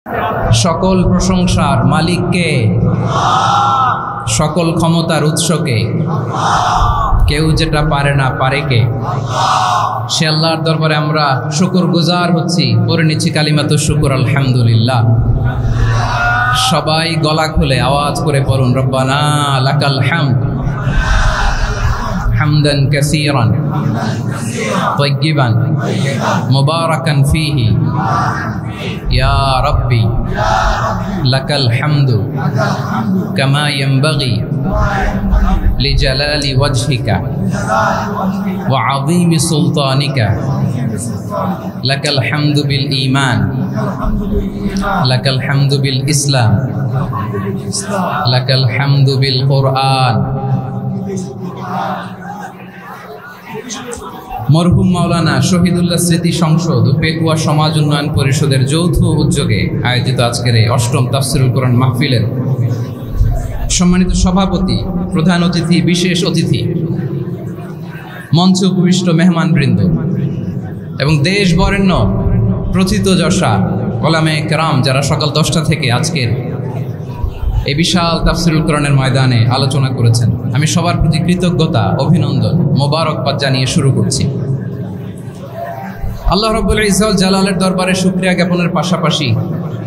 সকল প্রশংসার মালিককে, সকল ক্ষমতার উৎসকে, কেউ যেটা পারে না পারে কে? সে আল্লাহর দরবারে আমরা শুকরগুজার হচ্ছি, পড়ে নিচ্ছি কালিমাতু শুকর আলহামদুলিল্লাহ। সবাই গলা খুলে আওয়াজ করে পড়ুন, রব্বানা লাকাল হামদ হামদান কাসীরান তাইয়্যিবান মুবারাকান ফীহি ইয়া রাব্বি লাকাল হামদু কামা ইয়ানবাগি লিজালালি ওয়াজহিকা ওয়া আযীমি সুলতানিকা লাকাল হামদু বিল ঈমান লাকাল হামদু বিল ইসলাম লাকাল হামদু বিল কুরআন। মরহুম মাওলানা শহীদুল্লাহ স্মৃতি সংসদ ও পেকুয়া সমাজ উন্নয়ন পরিষদের যৌথ উদ্যোগে আয়োজিত আজকের এই অষ্টম তাফসিরুল কোরআন মাহফিলের সম্মানিত সভাপতি, প্রধান অতিথি, বিশেষ অতিথি, মঞ্চে উপবিষ্ট মেহমানবৃন্দ এবং দেশ বরেণ্য প্রথিতযশা ওলামায়ে কেরাম যারা সকাল 10টা থেকে আজকের এই বিশাল তাফসিরুল কোরআনের ময়দানে আলোচনা করেছেন, আমি সবার প্রতি কৃতজ্ঞতা, অভিনন্দন, মোবারকবাদ জানিয়ে শুরু করছি। আল্লাহ রাব্বুল ইজ্জত জালালের দরবারে শুকরিয়া জ্ঞাপনের পাশাপাশি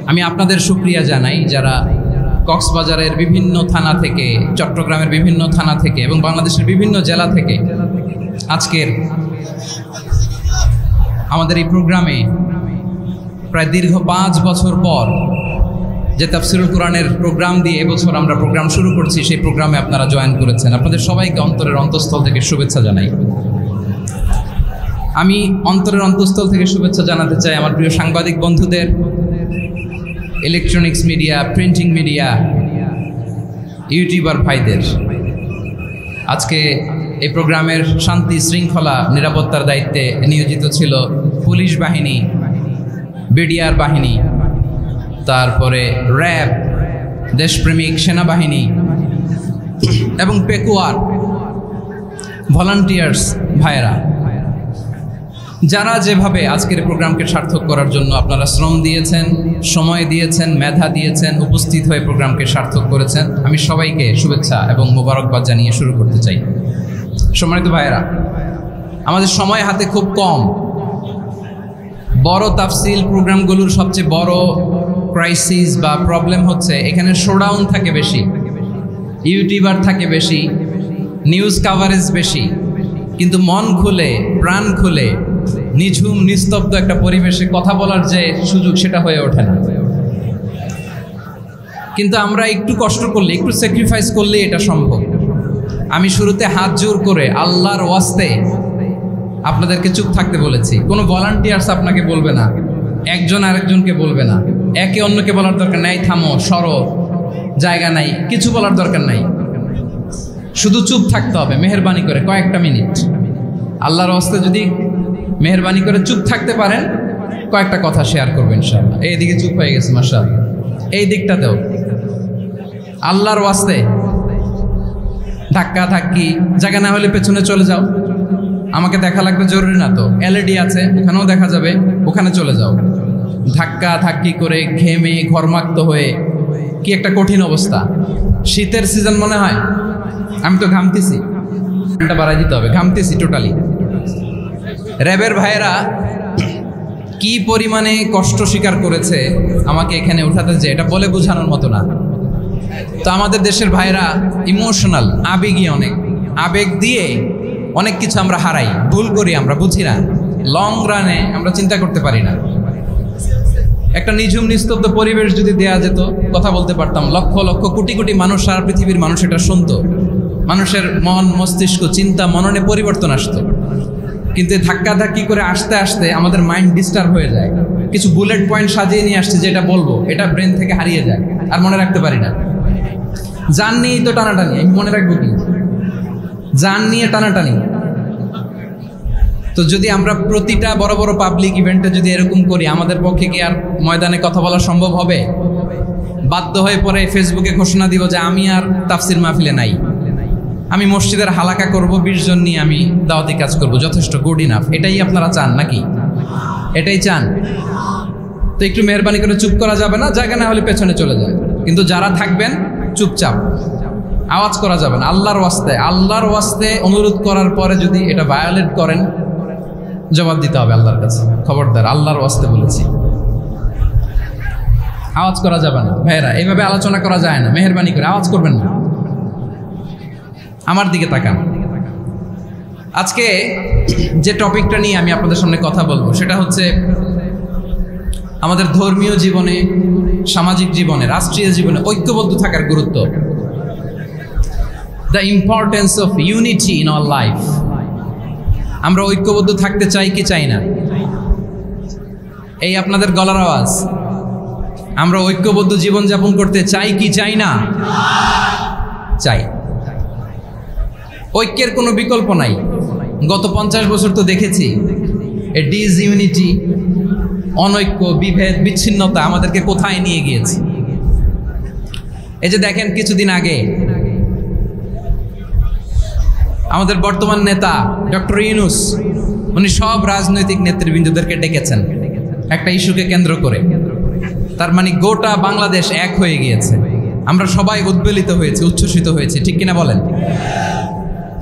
আমি আপনাদের শুকরিয়া জানাই যারা কক্সবাজারের বিভিন্ন থানা থেকে, চট্টগ্রামের বিভিন্ন থানা থেকে এবং বাংলাদেশের বিভিন্ন জেলা থেকে আজকের আমাদের এই প্রোগ্রামে প্রায় দীর্ঘ 5 বছর পর যে তাফসিরুল কোরআনের প্রোগ্রাম দিয়ে এবছর আমরা প্রোগ্রাম শুরু করছি, সেই প্রোগ্রামে আপনারা জয়েন করেছেন। আপনাদের সবাইকে অন্তরের অন্তঃস্থল থেকে শুভেচ্ছা জানাই। আমি অন্তরের অন্তঃস্থল থেকে শুভেচ্ছা জানাতে চাই আমার প্রিয় সাংবাদিক বন্ধুদের, electronics media, printing media, YouTuber ভাইদের। আজকে এই প্রোগ্রামের শান্তি শৃঙ্খলা নিরাপত্তার দায়িত্বে নিয়োজিত ছিল পুলিশ বাহিনী, বিডিআর বাহিনী, তারপরে র্যাব, দেশপ্রেমিক সেনাবাহিনী এবং পেকুয়ার ভলান্টিয়ার্স ভাইয়েরা, যারা যেভাবে আজকের প্রোগ্রামকে সার্থক করার জন্য আপনারা শ্রম দিয়েছেন, সময় দিয়েছেন, মেধা দিয়েছেন, উপস্থিত হয়ে প্রোগ্রামকে সার্থক করেছেন, আমি সবাইকে শুভেচ্ছা এবং মোবারকবাদ জানিয়ে শুরু করতে চাই। সম্মানিত ভাইয়েরা, আমাদের সময় হাতে খুব কম। বড় তাফসিল প্রোগ্রামগুলোর সবচেয়ে বড় ক্রাইসিস বা প্রবলেম হচ্ছে এখানে শোডাউন থাকে বেশি, ইউটিউবার থাকে বেশি, নিউজ কাভারেজ বেশি, কিন্তু মন খুলে, প্রাণ খুলে, নিঝুম নিস্তব্ধ একটা পরিবেশে কথা বলার যে সুযোগ, সেটা হয়ে ওঠে না। কিন্তু আমরা একটু কষ্ট করলে, একটু স্যাক্রিফাইস করলে এটা সম্ভব। আমি শুরুতে হাত জোর করে আল্লাহর ওয়াস্তে আপনাদেরকে চুপ থাকতে বলেছি। কোনো ভলান্টিয়ার্স আপনাকে বলবে না, একজন আরেকজনকে বলবে না, একে অন্যকে বলার দরকার নাই, থামো, সরো, জায়গা নাই, কিছু বলার দরকার নাই, শুধু চুপ থাকতে হবে মেহেরবানি করে কয়েকটা মিনিট। আল্লাহর ওয়াস্তে যদি মেহেরবানি করে চুপ থাকতে পারেন, কয়েকটা কথা শেয়ার করবেন ইনশাআল্লাহ। এইদিকে চুপ হয়ে গেছে মাশাআল্লাহ, এই দিকটাতেও আল্লাহর ওয়াস্তে ধাক্কা ধাক্কি, জায়গা না হলে পেছনে চলে যাও, আমাকে দেখা লাগবে জরুরি না তো, এলইডি আছে ওখানেও দেখা যাবে, ওখানে চলে যাও। ধাক্কা ধাক্কি করে ঘেমে ঘরমাক্ত হয়ে কি একটা কঠিন অবস্থা। শীতের সিজন মনে হয়, আমি তো ঘামতেছি, এটা বাড়াই দিতে হবে, ঘামতেছি টোটালি। র্যাবের ভাইয়েরা কি পরিমাণে কষ্ট স্বীকার করেছে আমাকে এখানে উঠাতে, যে এটা বলে বোঝানোর মতো না। তো আমাদের দেশের ভাইয়েরা ইমোশনাল, আবেগী, অনেক আবেগ দিয়ে অনেক কিছু আমরা হারাই, ভুল করি, আমরা বুঝি না, লং রানে আমরা চিন্তা করতে পারি না। একটা নিঝুম নিস্তব্ধ পরিবেশ যদি দেয়া যেত, কথা বলতে পারতাম, লক্ষ লক্ষ কোটি কোটি মানুষ, সারা পৃথিবীর মানুষ এটা শুনতো, মানুষের মন, মস্তিষ্ক, চিন্তা, মননে পরিবর্তন আসতো। কিন্তু ধাক্কা ধাক্কি করে আসতে আসতে আমাদের মাইন্ড ডিস্টার্ব হয়ে যায়। কিছু বুলেট পয়েন্ট সাজিয়ে নিয়ে আসছে, যেটা বলবো এটা ব্রেন থেকে হারিয়ে যায়, আর মনে রাখতে পারি না। জান নিয়েই তো টানাটানি, আমি মনে রাখবো কি? জান নিয়ে টানাটানি। তো যদি আমরা প্রতিটা বড় বড় পাবলিক ইভেন্টে যদি এরকম করি, আমাদের পক্ষে কি আর ময়দানে কথা বলা সম্ভব হবে? বাধ্য হয়ে পরে ফেসবুকে ঘোষণা দিব যে আমি আর তাফসির মাহফিলে নাই, আমি মসজিদের হালাকা করব, 20 জন নিয়ে আমি দাওয়াতি কাজ করব, যথেষ্ট, গুড ইনাফ। এটাই আপনারা চান নাকি? এটাই চান? তো একটু মেহরবানি করে চুপ করা যাবে না, জায়গা না হলে পেছনে চলে যায়। কিন্তু যারা থাকবেন চুপচাপ, আওয়াজ করা যাবে না। আল্লাহর ওয়াস্তে অনুরোধ করার পরে যদি এটা ভায়োলেট করেন, জবাব দিতে হবে আল্লাহর কাছে। খবরদার, আল্লাহর ওয়াস্তে বলেছি, আওয়াজ করা যাবে না। ভাইয়েরা, এইভাবে আলোচনা করা যায় না। মেহরবানি করে আওয়াজ করবেন না। আমার দিকে তাকান। আজকে যে টপিকটা নিয়ে আমি আপনাদের সামনে কথা বলবো সেটা হচ্ছে আমাদের ধর্মীয় জীবনে, সামাজিক জীবনে, রাষ্ট্রীয় জীবনে ঐক্যবদ্ধ থাকার গুরুত্ব। The importance of unity in our life. আমরা ঐক্যবদ্ধ থাকতে চাই কি চাই না? এই আপনাদের গলার আওয়াজ। আমরা ঐক্যবদ্ধ জীবনযাপন করতে চাই কি চাই না? চাই। ঐক্যের কোনো বিকল্প নাই। গত 50 বছর তো দেখেছি এ ডিসইউনিটি, অনৈক্য, বিভেদ, বিচ্ছিন্নতা আমাদেরকে কোথায় নিয়ে গিয়েছে। এই যে দেখেন, কিছুদিন আগে আমাদের বর্তমান নেতা ডক্টর ইউনূস, উনি সব রাজনৈতিক নেতৃবৃন্দদেরকে ডেকেছেন একটা ইস্যুকে কেন্দ্র করে। তার মানে গোটা বাংলাদেশ এক হয়ে গিয়েছে। আমরা সবাই উদ্বেলিত হয়েছি, উচ্ছ্বসিত হয়েছি, ঠিক কিনা বলেন?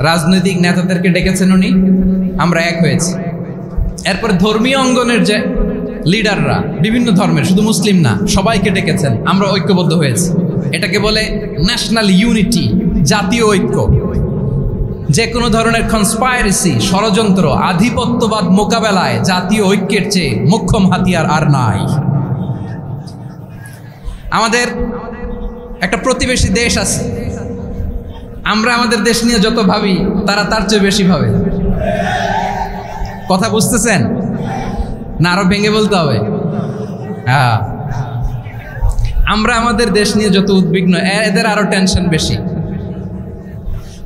রাজনৈতিক নেতাদেরকে ডেকেছেন উনি, আমরা এক হয়েছি। এরপর ধর্মীয় অঙ্গনের যে লিডাররা, বিভিন্ন ধর্মের, শুধু মুসলিম না, সবাইকে ডেকেছেন, আমরা ঐক্যবদ্ধ হয়েছি। এটাকে বলে ন্যাশনাল ইউনিটি, জাতীয় ঐক্য। যে কোনো ধরনের কনস্পাইরেসি, ষড়যন্ত্র, আধিপত্যবাদ মোকাবেলায় জাতীয় ঐক্যের চেয়ে মোক্ষম হাতিয়ার আর নাই। আমাদের একটা প্রতিবেশী দেশ আছে, আমরা আমাদের দেশ নিয়ে যত ভাবি তারা তার চেয়ে বেশি ভাবে। কথা বুঝতেছেন না? আরো ভেঙে বলতে হবে। হ্যাঁ, আমরা আমাদের দেশ নিয়ে যত উদ্বিগ্ন, এদের আরো টেনশন বেশি।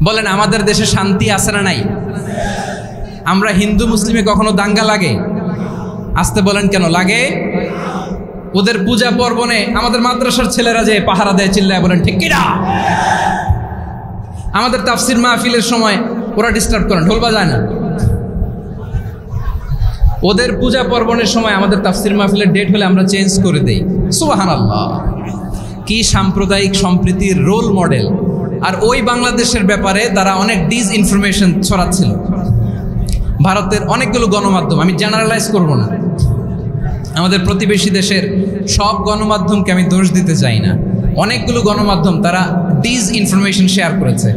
বলেন, আমাদের দেশে শান্তি আছে না নাই? আমরা হিন্দু মুসলিমে কখনো দাঙ্গা লাগে? আসতে বলেন, কেন লাগে? ওদের পূজা পর্বণে আমাদের মাদ্রাসার ছেলেরা যে পাহারা দেয়, চিল্লায় বলেন ঠিক কিনা? আমাদের তাফসির মাহফিলের সময় ওরা ডিস্টার্ব করেন, ঢোল বাজায় না। ওদের পূজা পর্বণের সময় আমাদের তাফসির মাহফিলের ডেট হলে আমরা চেঞ্জ করে দেই। সুবহানাল্লাহ, কি সাম্প্রদায়িক সম্প্রীতির রোল মডেল। আর ওই বাংলাদেশের ব্যাপারে তারা অনেক ডিসইনফরমেশন ছড়াচ্ছিল। ভারতের অনেকগুলো গণমাধ্যম, আমি জেনারেলাইজ করব না, আমাদের প্রতিবেশী দেশের সব গণমাধ্যমকে আমি দোষ দিতে চাই না, অনেকগুলো গণমাধ্যম তারা ডিসইনফরমেশন শেয়ার করেছে।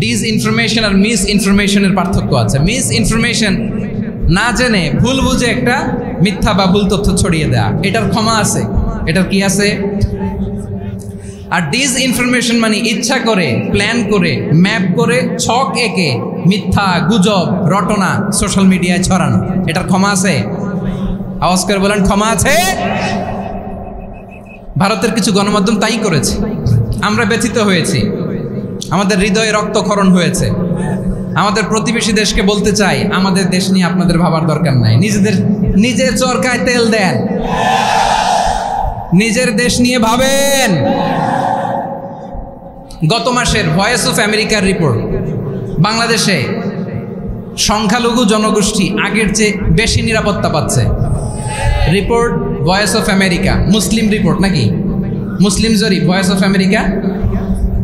ডিসইনফরমেশন আর মিস ইনফরমেশনের পার্থক্য আছে। মিস ইনফরমেশন না জেনে ভুল বুঝে একটা মিথ্যা বা ভুল তথ্য ছড়িয়ে দেয়া, এটার ক্ষমা আছে, এটার কি আছে? আর ডিসইনফরমেশন মানে ইচ্ছা করে, প্ল্যান করে, ম্যাপ করে, ছক এঁকে মিথ্যা, গুজব, রটনা সোশ্যাল মিডিয়ায় ছড়ানো, এটার ক্ষমা আছে? আওয়াজ করে বলেন, ক্ষমা আছে? ভারতের কিছু গণমাধ্যম তাই করেছে, আমরা ব্যথিত হয়েছি, আমাদের হৃদয়ে রক্তক্ষরণ হয়েছে। আমাদের প্রতিবেশী দেশকে বলতে চাই, আমাদের দেশ নিয়ে আপনাদের ভাবার দরকার নাই। নিজের চরকায় তেল দেন, নিজের দেশ নিয়ে ভাবেন। গত মাসের ভয়েস অফ আমেরিকার রিপোর্ট, বাংলাদেশে সংখ্যালঘু জনগোষ্ঠী আগের চেয়ে বেশি নিরাপত্তা পাচ্ছে। Report voice of America, Muslim report নাকি? মুসলিম জরিপ, ভয়েস অফ আমেরিকা।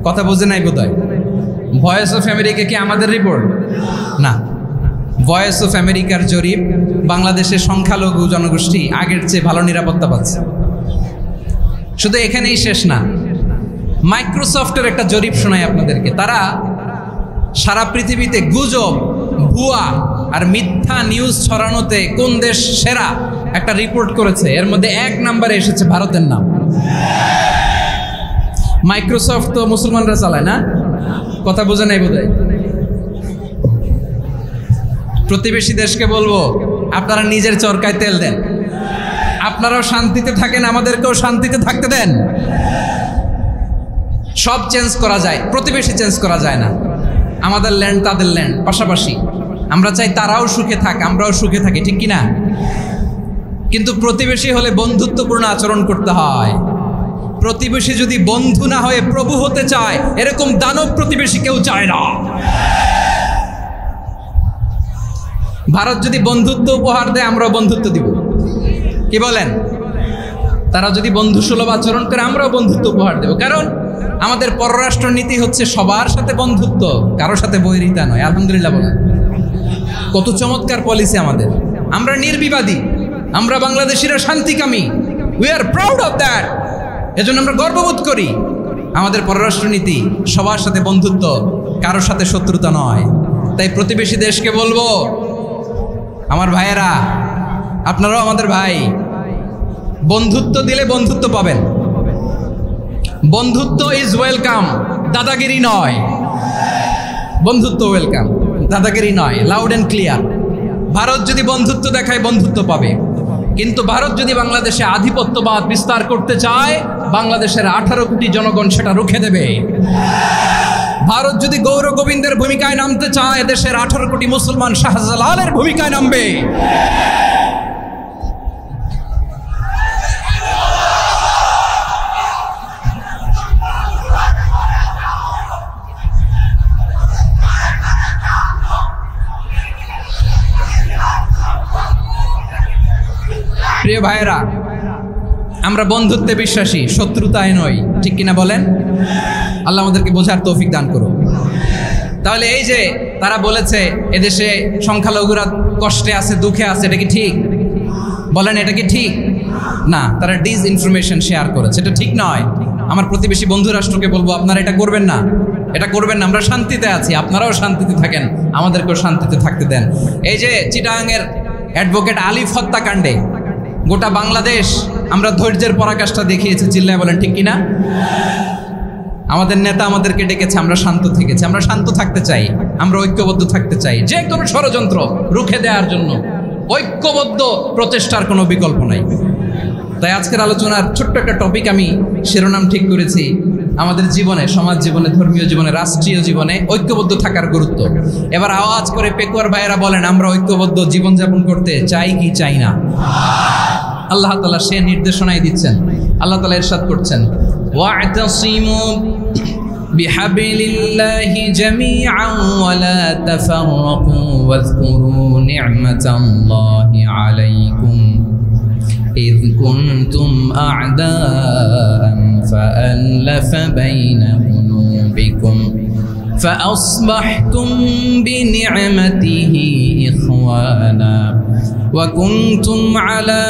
কথা বোঝে নাই বোধহয়। ভয়েস অফ আমেরিকা কি আমাদের রিপোর্ট? না, ভয়েস অফ আমেরিকার জরিপ, বাংলাদেশের সংখ্যালঘু জনগোষ্ঠী আগের চেয়ে ভালো নিরাপত্তা পাচ্ছে। শুধু এখানেই শেষ না, মাইক্রোসফটের একটা জরিপ শোনাই আপনাদেরকে। তারা সারা পৃথিবীতে গুজব, ভুয়া আর মিথ্যা নিউজ ছড়ানোতে কোন দেশ সেরা একটা রিপোর্ট করেছে। এর মধ্যে 1 নম্বরে এসেছে ভারতের নাম। মাইক্রোসফট তো মুসলমানরা চালায় না? কথা বোঝে নাই বোধহয়। প্রতিবেশী দেশকে বলবো, আপনারা নিজের চরকায় তেল দেন, আপনারাও শান্তিতে থাকেন, আমাদেরকেও শান্তিতে থাকতে দেন। সব চেঞ্জ করা যায়, প্রতিবেশী চেঞ্জ করা যায় না। আমাদের ল্যান্ড তাদের ল্যান্ড, পাশাপাশি। আমরা চাই তারাও সুখে থাক, আমরাও সুখে থাকি, ঠিক কিনা? কিন্তু প্রতিবেশী হলে বন্ধুত্বপূর্ণ আচরণ করতে হয়। প্রতিবেশী যদি বন্ধু না হয়ে প্রভু হতে চায়, এরকম দানব প্রতিবেশী কেউ চায় না। ভারত যদি বন্ধুত্ব উপহার দেয়, আমরাও বন্ধুত্ব দিব। কি বলেন? তারা যদি বন্ধুসুলভ আচরণ করে আমরাও বন্ধুত্ব উপহার দেব, কারণ আমাদের পররাষ্ট্র নীতি হচ্ছে সবার সাথে বন্ধুত্ব, কারোর সাথে বৈরিতা নয়। আলহামদুলিল্লাহ বলেন, কত চমৎকার পলিসি আমাদের। আমরা নির্বিবাদী, আমরা বাংলাদেশিরা শান্তিকামী, we are proud of that. এজন্য আমরা গর্ববোধ করি। আমাদের পররাষ্ট্র নীতি সবার সাথে বন্ধুত্ব, কারোর সাথে শত্রুতা নয়। তাই প্রতিবেশী দেশকে বলবো, আমার ভাইয়েরা, আপনারাও আমাদের ভাই, বন্ধুত্ব দিলে বন্ধুত্ব পাবেন। বন্ধুত্ব ইজ ওয়েলকাম, দাদাগিরি নয়। বন্ধুত্ব ওয়েলকাম, দাদাগিরি নয়, লাউড অ্যান্ড ক্লিয়ার। ভারত যদি বন্ধুত্ব দেখায় বন্ধুত্ব পাবে, কিন্তু ভারত যদি বাংলাদেশে আধিপত্যবাদ বিস্তার করতে চায়, বাংলাদেশের 18 কোটি জনগণ সেটা রুখে দেবে। ভারত যদি গৌর গোবিন্দের ভূমিকায় নামতে চায়, দেশের 18 কোটি মুসলমান শাহজালালের ভূমিকায় নামবে। প্রিয় ভাইয়েরা, আমরা বন্ধুত্বে বিশ্বাসী, শত্রুতায় নই, ঠিক কিনা বলেন? আল্লাহ আমাদেরকে বোঝার তৌফিক দান করুন। তাহলে এই যে তারা বলেছে এদেশে সংখ্যালঘুরা কষ্টে আছে, দুঃখে আছে, এটা কি ঠিক? বলেন, এটা কি ঠিক? না, তারা ডিসইনফরমেশন শেয়ার করেছে, এটা ঠিক নয়। আমার প্রতিবেশী বন্ধু রাষ্ট্রকে বলবো, আপনারা এটা করবেন না, এটা করবেন না। আমরা শান্তিতে আছি, আপনারাও শান্তিতে থাকেন, আমাদেরকেও শান্তিতে থাকতে দেন। এই যে চিটাগাংয়ের অ্যাডভোকেট আলিফ হত্যাকাণ্ডে গোটা বাংলাদেশ আমরা ধৈর্যের পরাকাষ্ঠা দেখিয়েছি, চিল্লায় বলেন ঠিক কিনা? আমাদের নেতা আমাদেরকে ডেকেছে, আমরা শান্ত থেকেছি। আমরা শান্ত থাকতে চাই, আমরা ঐক্যবদ্ধ থাকতে চাই। যে কোনো ষড়যন্ত্র রুখে দেওয়ার জন্য ঐক্যবদ্ধ প্রচেষ্টার কোনো বিকল্প নাই। তাই আজকের আলোচনার ছোট্ট একটা টপিক আমি শিরোনাম ঠিক করেছি, আমাদের জীবনে, সমাজ জীবনে, ধর্মীয় জীবনে, রাষ্ট্রীয় জীবনে ঐক্যবদ্ধ থাকার গুরুত্ব। এবার আওয়াজ করে পেকুয়ার ভাইয়েরা বলেন, আমরা ঐক্যবদ্ধ জীবনযাপন করতে চাই কি চাই না? আল্লাহ তাআলা সে নির্দেশনাই দিচ্ছেন। আল্লাহ তাআলা ইরশাদ করছেন, ওয়া'তাসিমু বিহাবলিল্লাহি জামিআন ওয়া লা তাফাররাকু ওয়াযকুরু নি'মাতাল্লাহি আলাইকুম إذ كنتم أعداء فألف بين قلوبكم فأصبحتم بنعمته إخوانا وكنتم على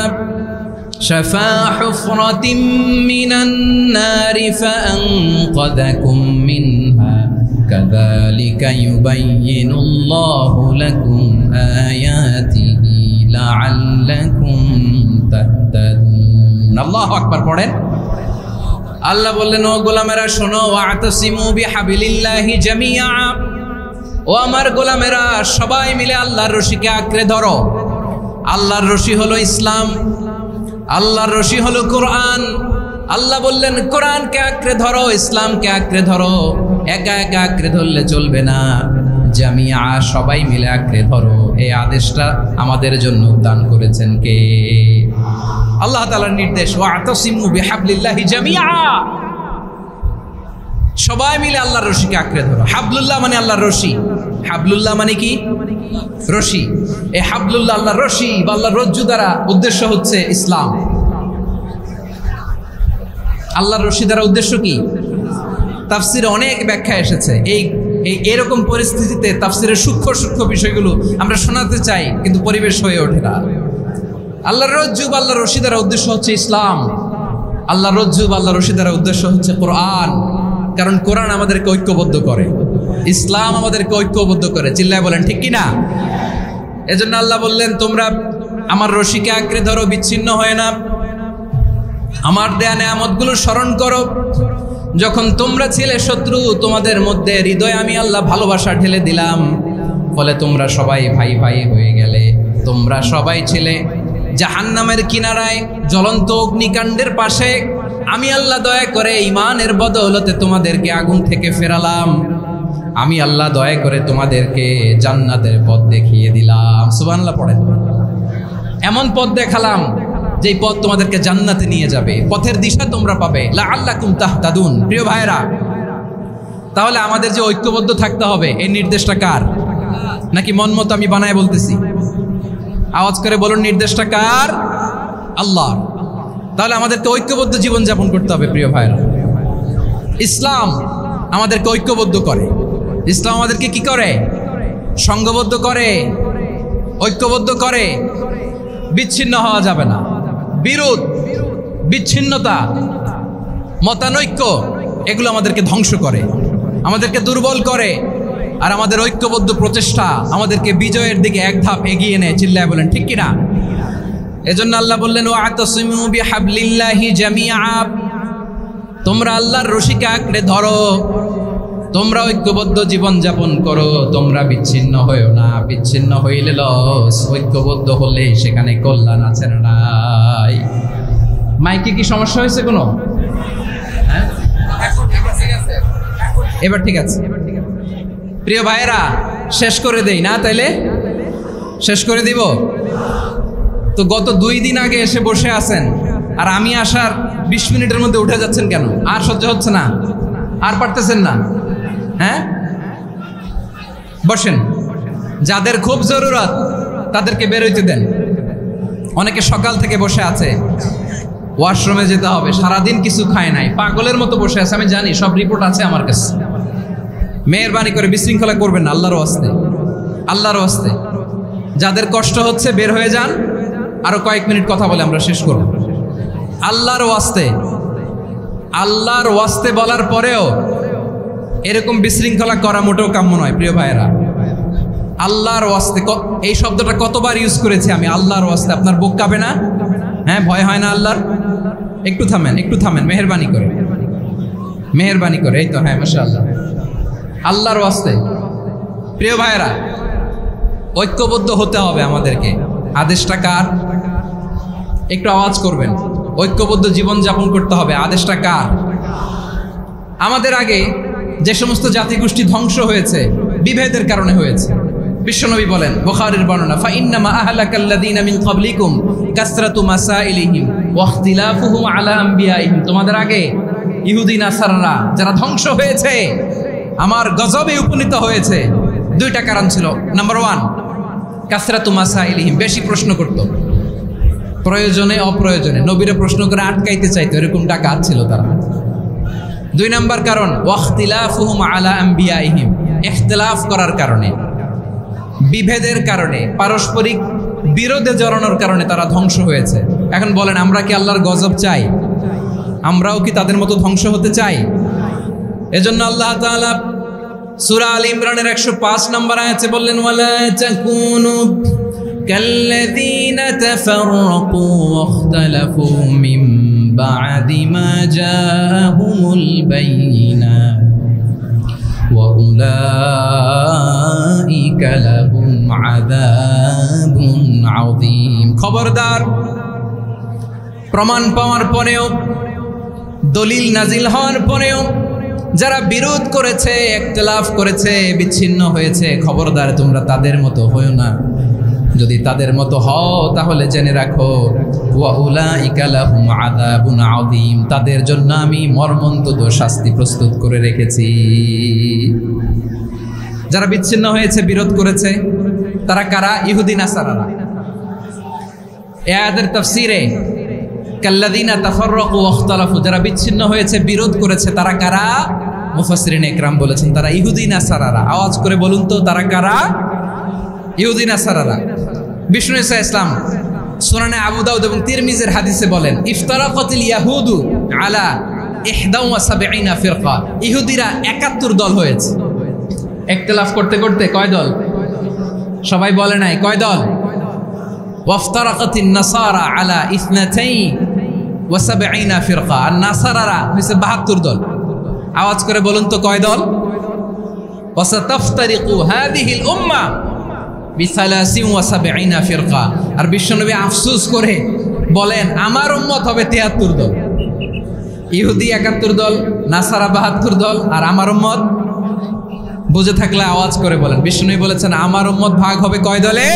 شفا حفرة من النار فأنقذكم منها كذلك يبين الله لكم آياته لعلكم تهتدون الله أكبر পড়েন। আল্লাহ বললেন, ও গোলামেরা শোনো, ওয়া'তাসিমু বিহাবলিল্লাহি জামিআ, ও আমার গোলামেরা সবাই মিলে আল্লাহর রশিকে আঁকড়ে ধরো। আল্লাহর রশি হলো ইসলাম, আল্লাহর রশি হলো কোরআন। আল্লাহ বললেন কোরআনকে আঁকড়ে ধরো, ইসলামকে আঁকড়ে ধরো। একা একা আঁকড়ে ধরলে চলবে না, জামিআ সবাই মিলে আঁকড়ে ধরো। এই আদেশটা আমাদের জন্য দান করেছেন কে? আল্লাহ তাআলার নির্দেশ, ওয়া'তাসিমু বিহাবলিল্লাহি জামিআ, সবাই মিলে আল্লাহর রশিকে আঁকড়ে ধরো। হাবলুল্লাহ মানে আল্লাহর রশি। হাবলুল্লাহ মানে কি? রশি। এই হাবলুল্লাহ আল্লাহর রশি বা আল্লাহর রজ্জু দ্বারা উদ্দেশ্য হচ্ছে ইসলাম। আল্লাহর রশি দ্বারা উদ্দেশ্য কি? তাফসিরে অনেক ব্যাখ্যা এসেছে। এরকম পরিস্থিতিতে তাফসিরের সূক্ষ্ম সূক্ষ্ম বিষয়গুলো আমরা শোনাতে চাই, কিন্তু পরিবেশ হয়ে ওঠে না। আল্লাহর রজ্জু বা আল্লাহর রশি দ্বারা উদ্দেশ্য হচ্ছে ইসলাম। আল্লাহর রজ্জু বা আল্লাহর রশি দ্বারা উদ্দেশ্য হচ্ছে কোরআন, কারণ কোরআন আমাদেরকে ঐক্যবদ্ধ করে, ইসলাম আমাদেরকে ঐক্যবদ্ধ করে। চিল্লায় বলেন ঠিক কিনা? এজন্য আল্লাহ বললেন, তোমরা আমার রশিকে আঁকড়ে ধরো, বিচ্ছিন্ন হয় না। আমার দেয়া নেয়ামতগুলো স্মরণ করো। যখন তোমরা ছিলে শত্রু, তোমাদের মধ্যে হৃদয়ে আমি আল্লাহ ভালোবাসা ঢেলে দিলাম, ফলে তোমরা সবাই ভাই ভাই হয়ে গেলে। তোমরা সবাই ছিলে জাহান্নামের কিনারায়, জ্বলন্ত অগ্নিকাণ্ডের পাশে। আমি আল্লাহ দয়া করে ঈমানের বদৌলতে তোমাদেরকে আগুন থেকে ফেরালাম। আমি আল্লাহ দয়া করে তোমাদেরকে জান্নাতের পথ দেখিয়ে দিলাম। সুবহানাল্লাহ পড়েন। এমন পথ দেখালাম যেই পথ তোমাদেরকে জান্নাতে নিয়ে যাবে, পথের দিশা তোমরা পাবে। লাআল্লাকুম তাহতাদুন। প্রিয় ভাইরা, তাহলে আমাদের যে ঐক্যবদ্ধ থাকতে হবে, এই নির্দেশটা কার? নাকি মন মতো আমি বানায় বলতেছি? আওয়াজ করে বলুন, নির্দেশটা কার? আল্লাহর। তাহলে আমাদেরকে ঐক্যবদ্ধ জীবনযাপন করতে হবে প্রিয় ভাইরা। ইসলাম আমাদেরকে ঐক্যবদ্ধ করে। ইসলাম আমাদেরকে কি করে? সংঘবদ্ধ করে, ঐক্যবদ্ধ করে। বিচ্ছিন্ন হওয়া যাবে না। বিরোধ, বিচ্ছিন্নতা, মতানৈক্য এগুলো আমাদেরকে ধ্বংস করে, আমাদেরকে দুর্বল করে। আর আমাদের ঐক্যবদ্ধ প্রচেষ্টা আমাদেরকে বিজয়ের দিকে এক ধাপ এগিয়ে নেয়। চিল্লায় বলেন ঠিক কিনা? এজন্য আল্লাহ বললেন ওয়াতাসিমু বিহাবলিল্লাহি জামিআ, তোমরা আল্লাহর রশিকে আঁকড়ে ধরো, তোমরা ঐক্যবদ্ধ জীবন যাপন করো, তোমরা বিচ্ছিন্ন হইও না। বিচ্ছিন্ন হইলে লস, ঐক্যবদ্ধ হলে সেখানে কল্যাণ আছে না নাই? মাইকে কি সমস্যা হয়েছে কোনো? হ্যাঁ, এবার ঠিক আছে। প্রিয় ভাইয়েরা, শেষ করে দেই না? তাইলে শেষ করে দিব তো। গত 2 দিন আগে এসে বসে আছেন, আর আমি আসার 20 মিনিটের মধ্যে উঠে যাচ্ছেন কেন? আর সহ্য হচ্ছে না? আর পারতেছেন না? হ্যাঁ, বসেন। যাদের খুব জরুরত তাদেরকে বেরোইতে দেন। অনেকে সকাল থেকে বসে আছে, ওয়াশরুমে যেতে হবে, সারাদিন কিছু খায় নাই, পাগলের মতো বসে আছে। আমি জানি, সব রিপোর্ট আছে আমার কাছে। মেহেরবানি করে বিশৃঙ্খলা করবেন না, আল্লাহর ওয়াস্তে, আল্লাহর ওয়াস্তে। যাদের কষ্ট হচ্ছে বের হয়ে যান। আরো কয়েক মিনিট কথা বলে আমরা শেষ করব। আল্লাহর ওয়াস্তে, আল্লাহর ওয়াস্তে বলার পরেও এরকম বিশৃঙ্খলা করা মোটেও কাম্য নয় প্রিয় ভাইয়েরা। আল্লাহর ওয়াস্তে, এই শব্দটা কতবার ইউজ করেছি আমি, আল্লাহর ওয়াস্তে। আপনার বুক কাঁপে না? হ্যাঁ, ভয় হয় না আল্লাহর? একটু থামেন, একটু থামেন, মেহেরবানি করে, মেহেরবানি করে। এই তো, হ্যাঁ, মাশাআল্লাহ। আল্লাহর ওয়াস্তে প্রিয় ভাইয়েরা, ঐক্যবদ্ধ হতে হবে আমাদেরকে। আদেশটা কার? একটু আওয়াজ করবেন। ঐক্যবদ্ধ জীবন যাপন করতে হবে। আদেশটা কার? আমাদের আগে যে সমস্ত জাতিগোষ্ঠী ধ্বংস হয়েছে বিভেদের কারণে হয়েছে। বিশ্বনবী বলেন, বুখারীর বর্ণনা, ফাইন্নামা আহলাকাল্লাযীনা মিন ক্বাবলিকুম কাসরাতু মাসাইলিহিম ওয়া ইখতিলাফুহুম আলা আম্বিয়াইহিম। তোমাদের আগে ইহুদি নাসারারা যারা ধ্বংস হয়েছে, আমার গজবে উপনীত হয়েছে, 2টা কারণ ছিল। নাম্বার 1, কাসরাতু মাসাইলিহিম, বেশি প্রশ্ন করত, প্রয়োজনে অপ্রয়োজনে নবীরে প্রশ্ন করে আটকাইতে চাইতো, এরকম ডাকাত ছিল তারা। 2 নাম্বার কারণ, ওয়াখতিলাফুহুম আলা আম্বিয়াইহিম, ইখতিলাফ করার কারণে, বিভেদের কারণে, পারস্পরিক বিরোধে জড়ানোর কারণে তারা ধ্বংস হয়েছে। এখন বলেন, আমরা কি আল্লাহর গজব চাই? আমরাও কি তাদের মতো ধ্বংস হতে চাই? এজন্য আল্লাহ তাআলা সূরা আল ইমরানের 105 নম্বর আয়াতে বললেন, ওয়ালা তাকুনু কাল্লাযীনা তাফাররাকু ওয়াখতালাফু মিন বা'দি মা জাআহুমুল বাইয়িনাত ওয়া উলাইকা লাহুম আযাবুন আযীম। খবরদার, প্রমাণ পাওয়ার পরেও, দলিল নাজিল হওয়ার পরেও যারা বিরোধ করেছে, ইখতিলাফ করেছে, বিচ্ছিন্ন হয়েছে, খবরদার তোমরা তাদের মতো হয়ো না। যদি তাদের মতো হও তাহলে জেনে রাখো, ওয়া উলাইকা লাহুম আযাবুন আযীম, তাদের জন্য আমি মর্মন্তুদ শাস্তি প্রস্তুত করে রেখেছি। যারা বিচ্ছিন্ন হয়েছে, বিরোধ করেছে, তারা কারা? ইহুদি নাসারারা। এই আয়াতের তাফসীরে কাল্লাযীনা তাফাররাকু ওয়াখতালাফু, যারা বিচ্ছিন্ন হয়েছে, বিরোধ করেছে, তারা কারা? মুফাসসিরিন ইকরাম বলেছেন তারা ইহুদি নাসারারা। আওয়াজ করে বলুন তো, তারা কারা? ইহুদি নাসারারা। বিষ্ণু ঈসা ইসলাম সুনানে আবু দাউদ এবং তিরমিজির হাদিসে বলেন, ইফতারাকাতিল ইয়াহুদু আলা 71 ফিরকা, ইহুদিরা 71 দল হয়েছে। ইখতিলাফ করতে করতে কয় দল? সবাই বলে নাই, কয় দল? ওয়াফতারাকাতিন নাসারা আলা 72 ফিরকা, আর নাসারারা হয়েছে 72 দল। আওয়াজ করে বলুন তো, কয় দল? ওয়াসাতাফতারিকু হাদিহিল উম্মাহ বি73 ফিরকা। আর বিশ্বনবী আফসোস করে বলেন, আমার উম্মত হবে 73 দল। ইহুদি 71 দল, নাসারা 72 দল, আর আমার উম্মত, বুঝে থাকলে আওয়াজ করে বলেন। বিশ্বনবী বলেছেন, আমার উম্মত ভাগ হবে কয় দলে?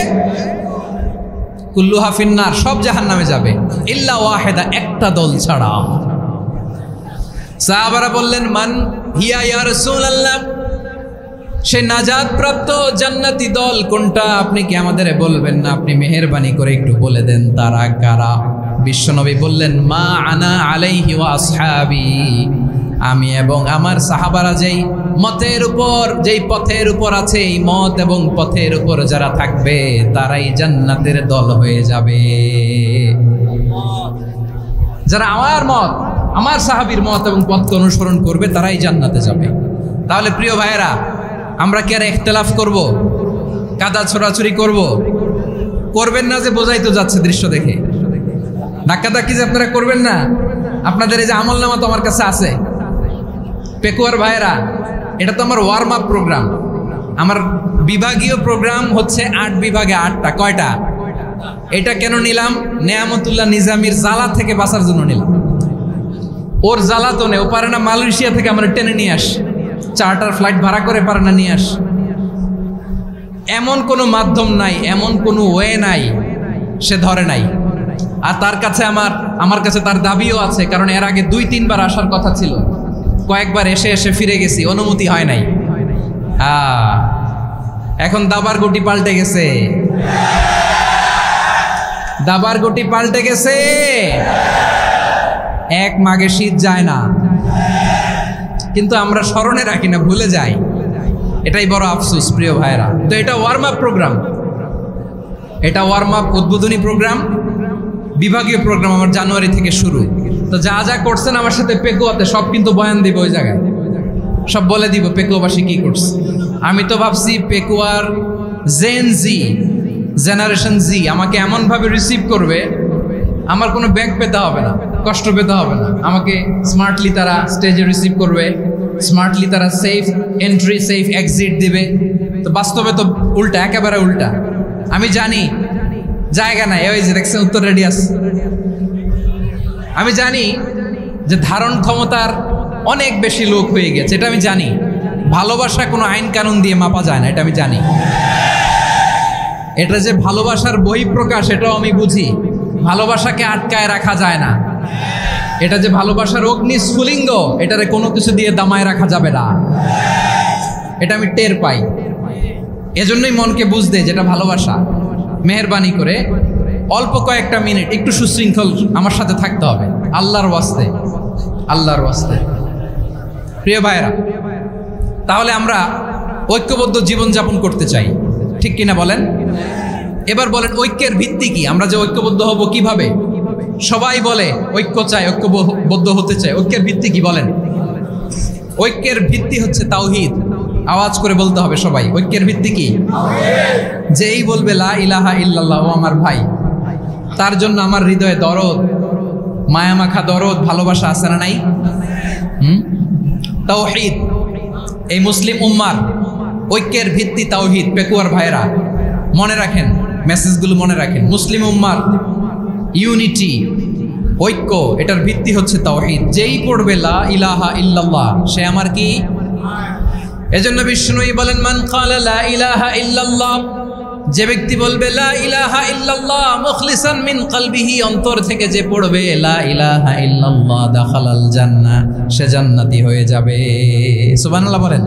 কুল্লুহা ফিন্নার, সব জাহান্নামে যাবে, ইল্লা ওয়াহিদা, একটা দল ছাড়া। সাহাবারা বললেন, মান হিয়া ইয়া রাসূলুল্লাহ, সে নাজাত প্রাপ্ত জান্নাতি দল কোনটা? আপনি কি আমাদের বলবেন না? আপনি মেহেরবানি করে একটু বলে দেন তারা কারা? বিশ্বনবী বললেন, মা আনা আলাইহি ওয়া আসহাবি, আমি এবং আমার সাহাবারা যেই মতের উপর, যেই পথের উপর আছে, এই মত এবং পথের উপর যারা থাকবে তারাই জান্নাতের দল হয়ে যাবে। যারা আমার মত, আমার সাহাবীর মত এবং পথকে অনুসরণ করবে তারাই জান্নাতে যাবে। তাহলে প্রিয় ভাইয়েরা, আমরা কি আর ইখতিলাফ করব, কাদা ছোড়াছুরি করব? করবেন না যে বোঝাই তো যাচ্ছে দৃশ্য দেখে। ধাক্কাধাক্কি যে আপনারা করবেন না, আপনাদের এই যে আমলনামা তো আমার কাছে আছে। পেকুয়ার ভাইয়েরা, এটা তো আমার ওয়ার্ম আপ প্রোগ্রাম। আমার বিভাগীয় প্রোগ্রাম হচ্ছে 8 বিভাগে 8টা। কয়টা? এটা কেন নিলাম? নেয়ামতুল্লাহ নিজামীর জ্বালা থেকে বাঁচার জন্য নিলাম। ওর জ্বালা তো নেই, ও পারে না মালয়েশিয়া থেকে আমরা টেনে নিয়ে আস, চার্টার ফ্লাইট ভাড়া করে পারে না নিয়ে আস। এমন কোনো মাধ্যম নাই, এমন কোনো ওয়ে নাই, সে ধরে নাই। আর তার কাছে আমার কাছে তার দাবিও আছে, কারণ এর আগে 2-3 বার আসার কথা ছিল, কয়েকবার এসে এসে ফিরে গেছি, অনুমতি হয় নাই। এখন দাবার গুটি পাল্টে গেছে, দাবার গুটি পাল্টে গেছে। এক মাঘে শীত যায় না, কিন্তু আমরা স্মরণে রাখি না, ভুলে যাই। এটাই বড় আফসোস প্রিয় ভাইরা। তো এটা ওয়ার্ম আপ প্রোগ্রাম, এটা ওয়ার্ম আপ উদ্বোধনী প্রোগ্রাম, বিভাগীয় প্রোগ্রাম আমার জানুয়ারি থেকে শুরু। তো যা যা করছেন আমার সাথে পেকুয়াতে সব কিন্তু বয়ান দিব, ওই জায়গায় সব বলে দিব পেকুয়াবাসী কি করছে। আমি তো ভাবছি পেকুয়ার জেনারেশন জি আমাকে এমনভাবে রিসিভ করবে, আমার কোনো ব্যাগ পেতে হবে না, কষ্ট পেতে হবে না। আমাকে স্মার্টলি তারা স্টেজে রিসিভ করবে, স্মার্টলি তারা সেফ এন্ট্রি সেফ এক্সিট দিবে। তো বাস্তবে তো উল্টা, একেবারে উল্টা। আমি জানি জায়গা নাই, ওই যে দেখছেন উত্তর রেডিয়াস। আমি জানি যে ধারণ ক্ষমতার অনেক বেশি লোক হয়ে গেছে, এটা আমি জানি। ভালোবাসা কোনো আইন কানুন দিয়ে মাপা যায় না, এটা আমি জানি। এটা যে ভালোবাসার বহিঃপ্রকাশ, এটাও আমি বুঝি। ভালোবাসাকে আটকায় রাখা যায় না। এটা যে ভালোবাসার অগ্নি স্ফুলিঙ্গ, এটারে কোনো কিছু দিয়ে দামায় রাখা যাবে না, এটা আমি টের পাই। এজন্যই মনকে বুঝতে যেটা ভালোবাসা। মেহেরবানি করে অল্প কয়েকটা মিনিট একটু সুশৃঙ্খল আমার সাথে থাকতে হবে, আল্লাহর ওয়াস্তে, আল্লাহর ওয়াস্তে। প্রিয় ভাইরা, তাহলে আমরা ঐক্যবদ্ধ জীবনযাপন করতে চাই, ঠিক কিনা বলেন? এবার বলেন ঐক্যের ভিত্তি কি? আমরা যে ঐক্যবদ্ধ হব কিভাবে? সবাই বলে ঐক্য চাই, ঐক্যবদ্ধ হতে চাই। ঐক্যের ভিত্তি কি বলেন? ঐক্যের ভিত্তি হচ্ছে তাওহীদ। আওয়াজ করে বলতে হবে সবাই, ঐক্যের ভিত্তি কি? যেই বলবে লা ইলাহা ইল্লাল্লাহ, ও আমার ভাই, তার জন্য আমার হৃদয়ে দরদ, মায়ামাখা দরদ, ভালোবাসা আছে না নাই? তাওহীদ। এই মুসলিম উম্মার ঐক্যের ভিত্তি তাওহীদ। পেকুয়ার ভাইরা মনে রাখেন, মেসেজগুলো মনে রাখেন। মুসলিম উম্মার ইউনিটি, ঐক্য, এটার ভিত্তি হচ্ছে তাওহীদ। যেই পড়বে লা ইলাহা ইল্লাল্লাহ, সে আমার কি? এজন্য বিষ্ণুই বলেন, মান ক্বালা লা ইলাহা ইল্লাল্লাহ, যে ব্যক্তি বলবে লা ইলাহা ইল্লাল্লাহ মুখলিসান মিন কলবিহি, অন্তর থেকে যে পড়বে লা ইলাহা ইল্লাল্লাহ, দাখালাল জান্নাহ, সে জান্নাতি হয়ে যাবে। সুবহানাল্লাহ বলেন।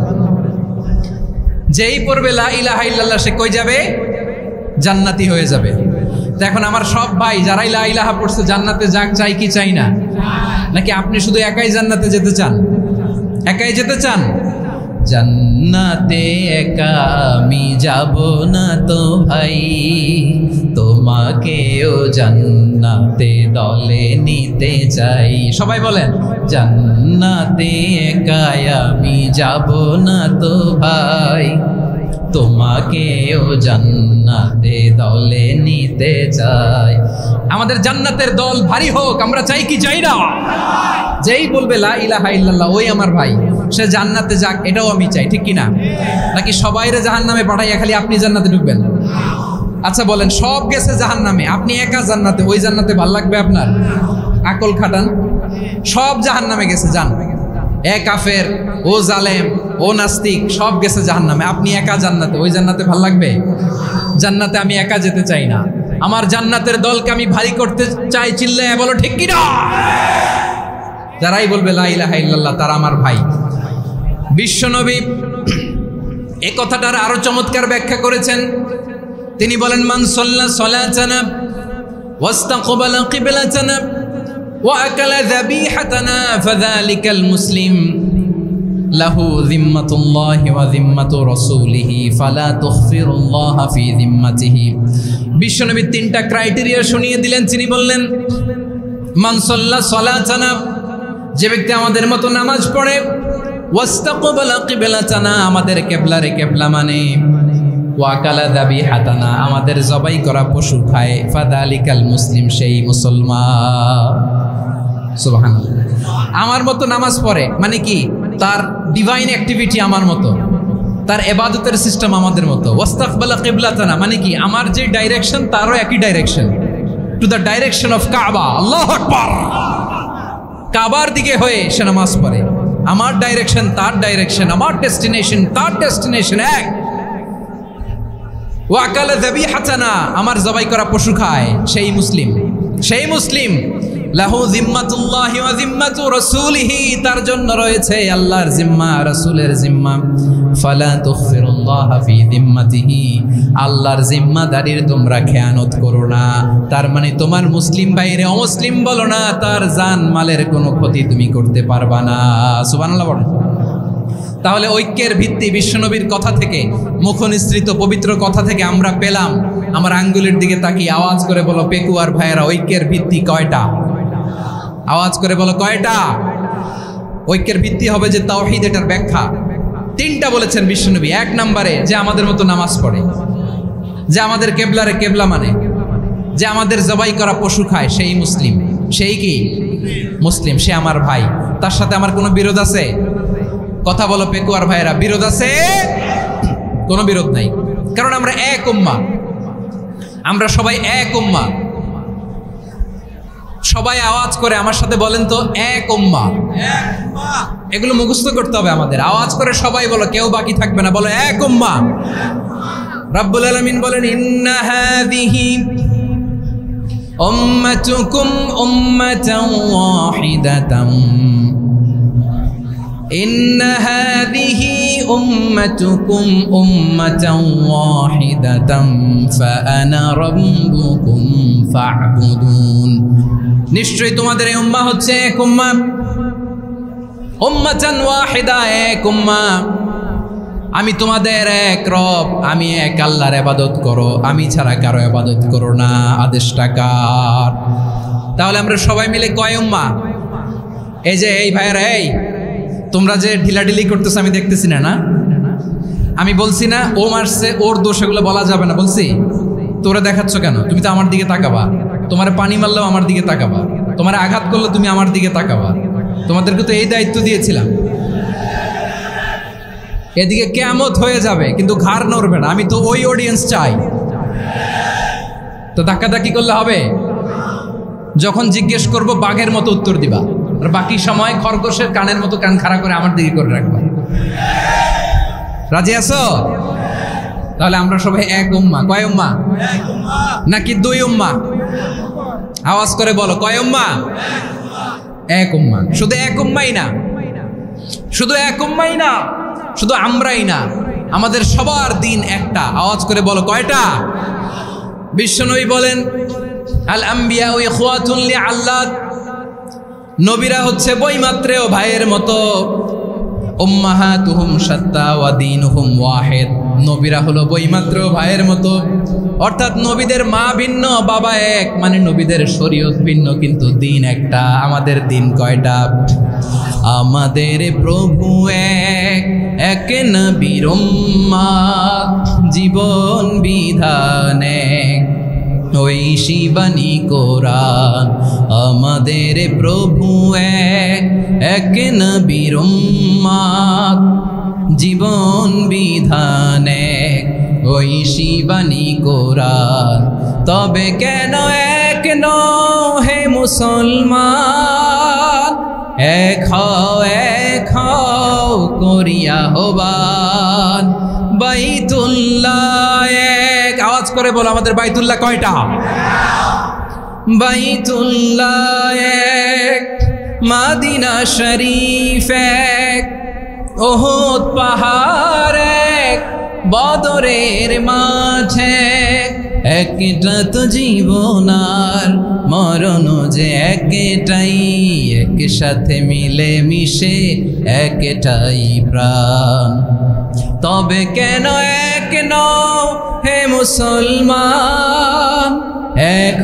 যেই পড়বে লা ইলাহা ইল্লাল্লাহ, সে কই যাবে? জান্নাতি হয়ে যাবে। তো এখন আমার সব ভাই যারাই লা ইলাহা পড়ছে জান্নাতে যাক, চাই কি চাই না? নাকি আপনি শুধু একাই জান্নাতে যেতে চান? একাই যেতে চান? জান্নাতে একা আমি যাব না তো ভাই, তোমাকেও জান্নাতে দলে নিতে চাই। সবাই বলেন, জান্নাতে একা আমি যাব না তো ভাই, তোমাকেও জান্নাতে দলে নিতে চাই। আমাদের জান্নাতের দল ভারী হোক, আমরা চাই কি চাই না? যেই বলবে লা ইলাহা ইল্লাল্লাহ, ওই আমার ভাই, সে জান্নাতে যাক, এটাও আমি চাই, ঠিক কিনা? নাকি সবাইরে জাহান্নামে পাঠাইয়া খালি আপনি জান্নাতে ঢুকবেন? আচ্ছা বলেন, সব গেছে জাহান্নামে, আপনি একা জান্নাতে, ওই জান্নাতে ভাল লাগবে আপনার? আকল খাটান। সব জাহান্নামে গেছে, যান। এ কাফের, ও জালেম, ও নাস্তিক, সব গেছে জাহান্নামে, আপনি একা জান্নাতে, ওই জান্নাতে ভাল লাগবে? জান্নাতে আমি একা যেতে চাই না, আমার জান্নাতের দলকে আমি ভারী করতে চাই। চিল্লায় বলো ঠিক কিনা? যারাই বলবে লা ইলাহা ইল্লাল্লাহ, তারা আমার ভাই। বিশ্বনবী এই কথাটার আরো চমৎকার ব্যাখ্যা করেছেন। তিনি বলেন, মান সাল্লা সালাতানা واستقبل قبلتنا وأكل ذبيحتنا فذلك المسلم له ذمة الله وذمة رسوله فلا تخفر الله في ذمته বিশ্বনবী তিনটা ক্রাইটেরিয়া শুনিয়ে দিলেন তিনি বললেন মান সাল্লা সালাতানা যে ব্যক্তি আমাদের মতো নামাজ পড়ে ওয়াস্তাকবালা কিবলাতানা আমাদের কিবলারে কিবলা মানে ওয়াকালা যাবিহাতানা আমাদের জবাই করা পশু খায় ফাদালিকাল মুসলিম সেই মুসলমান সুবহানাল্লাহ আমার মতো নামাজ পড়ে মানে কি তার ডিভাইন অ্যাক্টিভিটি আমার মতো তার ইবাদতের সিস্টেম আমাদের মতো ওয়াস্তাকবালা কিবলাতানা মানে কি আমার যে ডাইরেকশন তারও একই direction to the direction of কাবা আল্লাহু আকবার কাবার দিকে হয়ে সে নামাজ পড়ে আমার ডাইরেকশন তার ডাইরেকশন আমার ডেস্টিনেশন তার ডেস্টিনেশন এক ওয়াকালা যাবিহাতানা আমার জবাই করা পশু খায় সেই মুসলিম লাহু জিম্মাতুল্লাহি ওয়া জিম্মাতু রাসূলিহি তার জন্য রয়েছে আল্লাহর জিম্মা রাসূলের জিম্মা ফালা তুগফিরুল্লাহ ফি জিম্মাতিহি আল্লাহর জিম্মাদারির তোমরা খেয়ানত করো না তার মানে তোমার মুসলিম ভাইরে অমুসলিম বলো না তার জান মালের কোনো ক্ষতি তুমি করতে পারবা না সুবহানাল্লাহ বলেন তাহলে ঐক্যের ভিত্তি বিশ্বনবীর কথা থেকে মুখনিসৃত পবিত্র কথা থেকে আমরা পেলাম আমার আঙ্গুলের দিকে তাকিয়ে আওয়াজ করে বলো পেকুয়ার ভাইয়েরা ঐক্যের ভিত্তি কয়টা আওয়াজ করে বলো কয়টা ঐক্যের ভিত্তি হবে যে তাওহীদ এটার ব্যাখ্যা তিনটা বলেছেন বিশ্বনবী এক নম্বরে যে আমাদের মতো নামাজ পড়ে যে আমাদের কেবলারে কেবলা মানে যে আমাদের জবাই করা পশু খায় সেই মুসলিম সেই কি মুসলিম সে আমার ভাই তার সাথে আমার কোনো বিরোধ আছে কথা বলো পেকুয়ার ভাইরা বিরোধ আছে কোনো বিরোধ নাই কারণ আমরা এক উম্মাহ আমরা সবাই এক উম্মাহ সবাই আওয়াজ করে আমার সাথে বলেন তো এক উম্মাহ এগুলো মুখস্থ করতে হবে আমাদের আওয়াজ করে সবাই বলো কেউ বাকি থাকবে না বলো এক উম্মাহ রব্বুল আলামিন বলেন ইন্না হাযিহি উম্মাতুকুম উম্মাতান ওয়াহিদাতাম إن هذه أمتكم أمة واحدة فأنا ربكم فاعبدون নিশ্চয়ই তোমাদের এই উম্মাহ হচ্ছে এক উম্মাহ উম্মাতান ওয়াহিদা এক উম্মাহ আমি তোমাদের এক রব আমি এক আল্লাহর ইবাদত করো আমি ছাড়া কারো ইবাদত করো না আদেশটা কার তাহলে আমরা সবাই মিলে কয় উম্মাহ এই যে এই ভাইরা এই তোমরা যে ঢিলাঢিলি করতেছ আমি দেখতেছি না আমি বলছি না ও মারছে ওর দোষ এগুলো বলা যাবে না বলছি তোরা দেখাচ্ছ কেন তুমি তো আমার দিকে তাকাবা তোমার পানি মারলেও আমার দিকে তাকাবা তোমার আঘাত করলে তুমি আমার দিকে তাকাবা তোমাদেরকে তো এই দায়িত্ব দিয়েছিলাম এদিকে কিয়ামত হয়ে যাবে কিন্তু ঘাড় নড়বে না আমি তো ওই অডিয়েন্স চাই তো ধাক্কাধাক্কি করলে হবে যখন জিজ্ঞেস করব বাঘের মতো উত্তর দিবা আর বাকি সময় খরগোশের কানের মতো কান খাড়া করে আমার দিকে করে রাখবা রাজি আছো তাহলে আমরা সবাই এক উম্মাহ কয় উম্মাহ নাকি দুই উম্মাহ আওয়াজ করে বলো কয় উম্মাহ এক উম্মাহ শুধু এক উম্মাহই না শুধু এক উম্মাহই না শুধু আমরাই না আমাদের সবার দিন একটা আওয়াজ করে বলো কয়টা বিশ্বনবী বলেন আল আম্বিয়া ইখওয়াতুন লিআল্লাত নবীরা হচ্ছে বৈমাত্রেয় ভাইয়ের মতো উম্মাহাতুহুম শাত্তা ওয়া দীনুহুম ওয়াহিদ নবীরা হলো বৈমাত্রেয় ভাইয়ের মতো অর্থাৎ নবীদের মা ভিন্ন বাবা এক মানে নবীদের শরীয়ত ভিন্ন কিন্তু দিন একটা আমাদের দিন কয়টা আমাদের প্রভু এক এক নবীর উম্মাত জীবন বিধান এক ওই শিবানী কোরআন আমাদের প্রভু এক এক নবীর উম্মাত জীবন বিধান এক ওই শিবানী কোরআন তবে কেন এক হে মুসলমান এক হও করিয়া হবান বাইতুল্লাহ এক আওয়াজ করে বলো আমাদের বাইতুল্লাহ কয়টা বাইতুল্লাহ এক মদিনা শরীফ এক উহুদ পাহাড় এক বদরের মাঝে একটা তো জীবন আর মরণ যে একটাই, একসাথে মিলে মিশে একটাই প্রাণ। তবে কেন এক নও হে মুসলমান, এক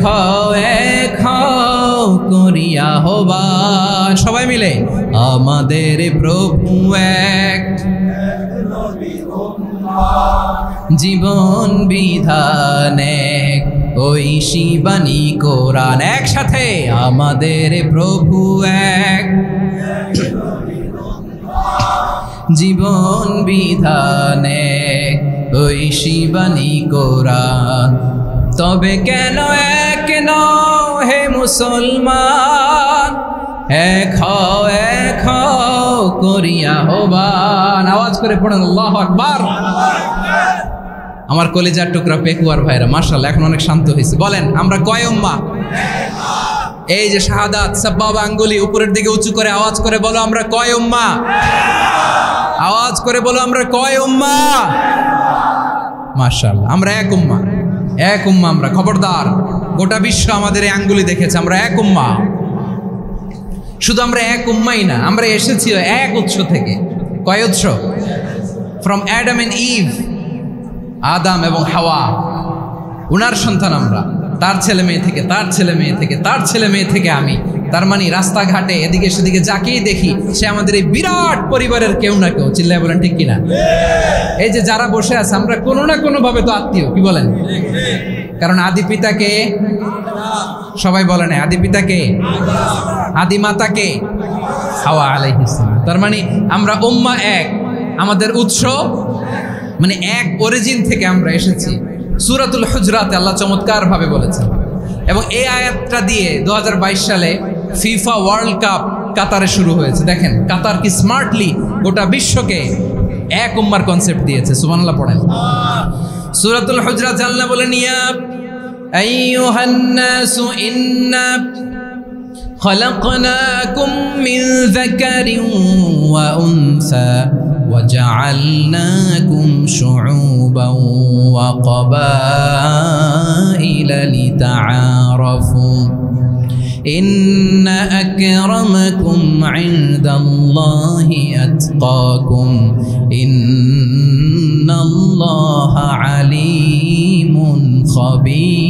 হও করিয়া আহ্বান। সবাই মিলে আমাদের প্রভু এক, জীবন বিধান এক, ওই শিবানী কোরআন। একসাথে আমাদের প্রভু এক, জীবন বিধান এক, ওই শিবানী কোরআন। তবে কেন এক নও হে মুসলমান, এক হও করিয়া আহ্বান। আওয়াজ করে পড়েন আল্লাহু আকবার। আমার কলিজার টুকরা পেকুয়ার ভাইরা মাশাআল্লাহ এখন অনেক শান্ত হয়েছে। বলেন আমরা কয় উম্মাহ? এই যে শাহাদাত সাব্বাবা আঙ্গুলি উপরের দিকে উঁচু করে আওয়াজ করে বলো আমরা কয় উম্মাহ? আওয়াজ করে বলো আমরা কয় উম্মাহ? মাশাআল্লাহ আমরা এক উম্মাহ, এক উম্মাহ আমরা। খবরদার, গোটা বিশ্ব আমাদের এই আঙ্গুলি দেখেছে, আমরা এক উম্মাহ। শুধু আমরা এক উম্মাই না, আমরা এসেছি এক উৎস থেকে। কয় উৎস? ফ্রম অ্যাডাম এন্ড ইভ, আদাম এবং হাওয়া, উনার সন্তান আমরা। তার ছেলে মেয়ে থেকে, তার ছেলে মেয়ে থেকে, তার ছেলে মেয়ে থেকে আমি। তার মানে রাস্তাঘাটে এদিকে সেদিকে যাকেই দেখি সে আমাদের এই বিরাট পরিবারের কেউ না কেউ। চিল্লায় বলেন ঠিক কিনা? এই যে যারা বসে আছে আমরা কোনো না কোনো ভাবে তো আত্মীয়, কি বলেন? কারণ আদি পিতাকে সবাই বলে না, আদি পিতাকে, আদি মাতাকে হাওয়া আলাইহিস সালাম। তার মানে আমরা উম্মাহ এক, আমাদের উৎস মানে এক অরিজিন থেকে আমরা এসেছি। সূরাতুল হুজরাতে আল্লাহ চমৎকার ভাবে বলেছেন, এবং এই আয়াতটা দিয়ে 2022 সালে ফিফা ওয়ার্ল্ড কাপ কাতারে শুরু হয়েছে। দেখেন কাতার কি স্মার্টলি গোটা বিশ্বকে এক উম্মার কনসেপ্ট দিয়েছে। সুবহানাল্লাহ পড়েন। সূরাতুল হুজরাত আল্লাহ বলেন, ইয়া আইয়ুহান নাসু ইন্না খলাকনাকুম মিন যাকারিন ওয়া উনসা وجعلناكم شعوبا وقبائل لتعارفوا إن أكرمكم عند الله أتقاكم إن الله عليم خبير।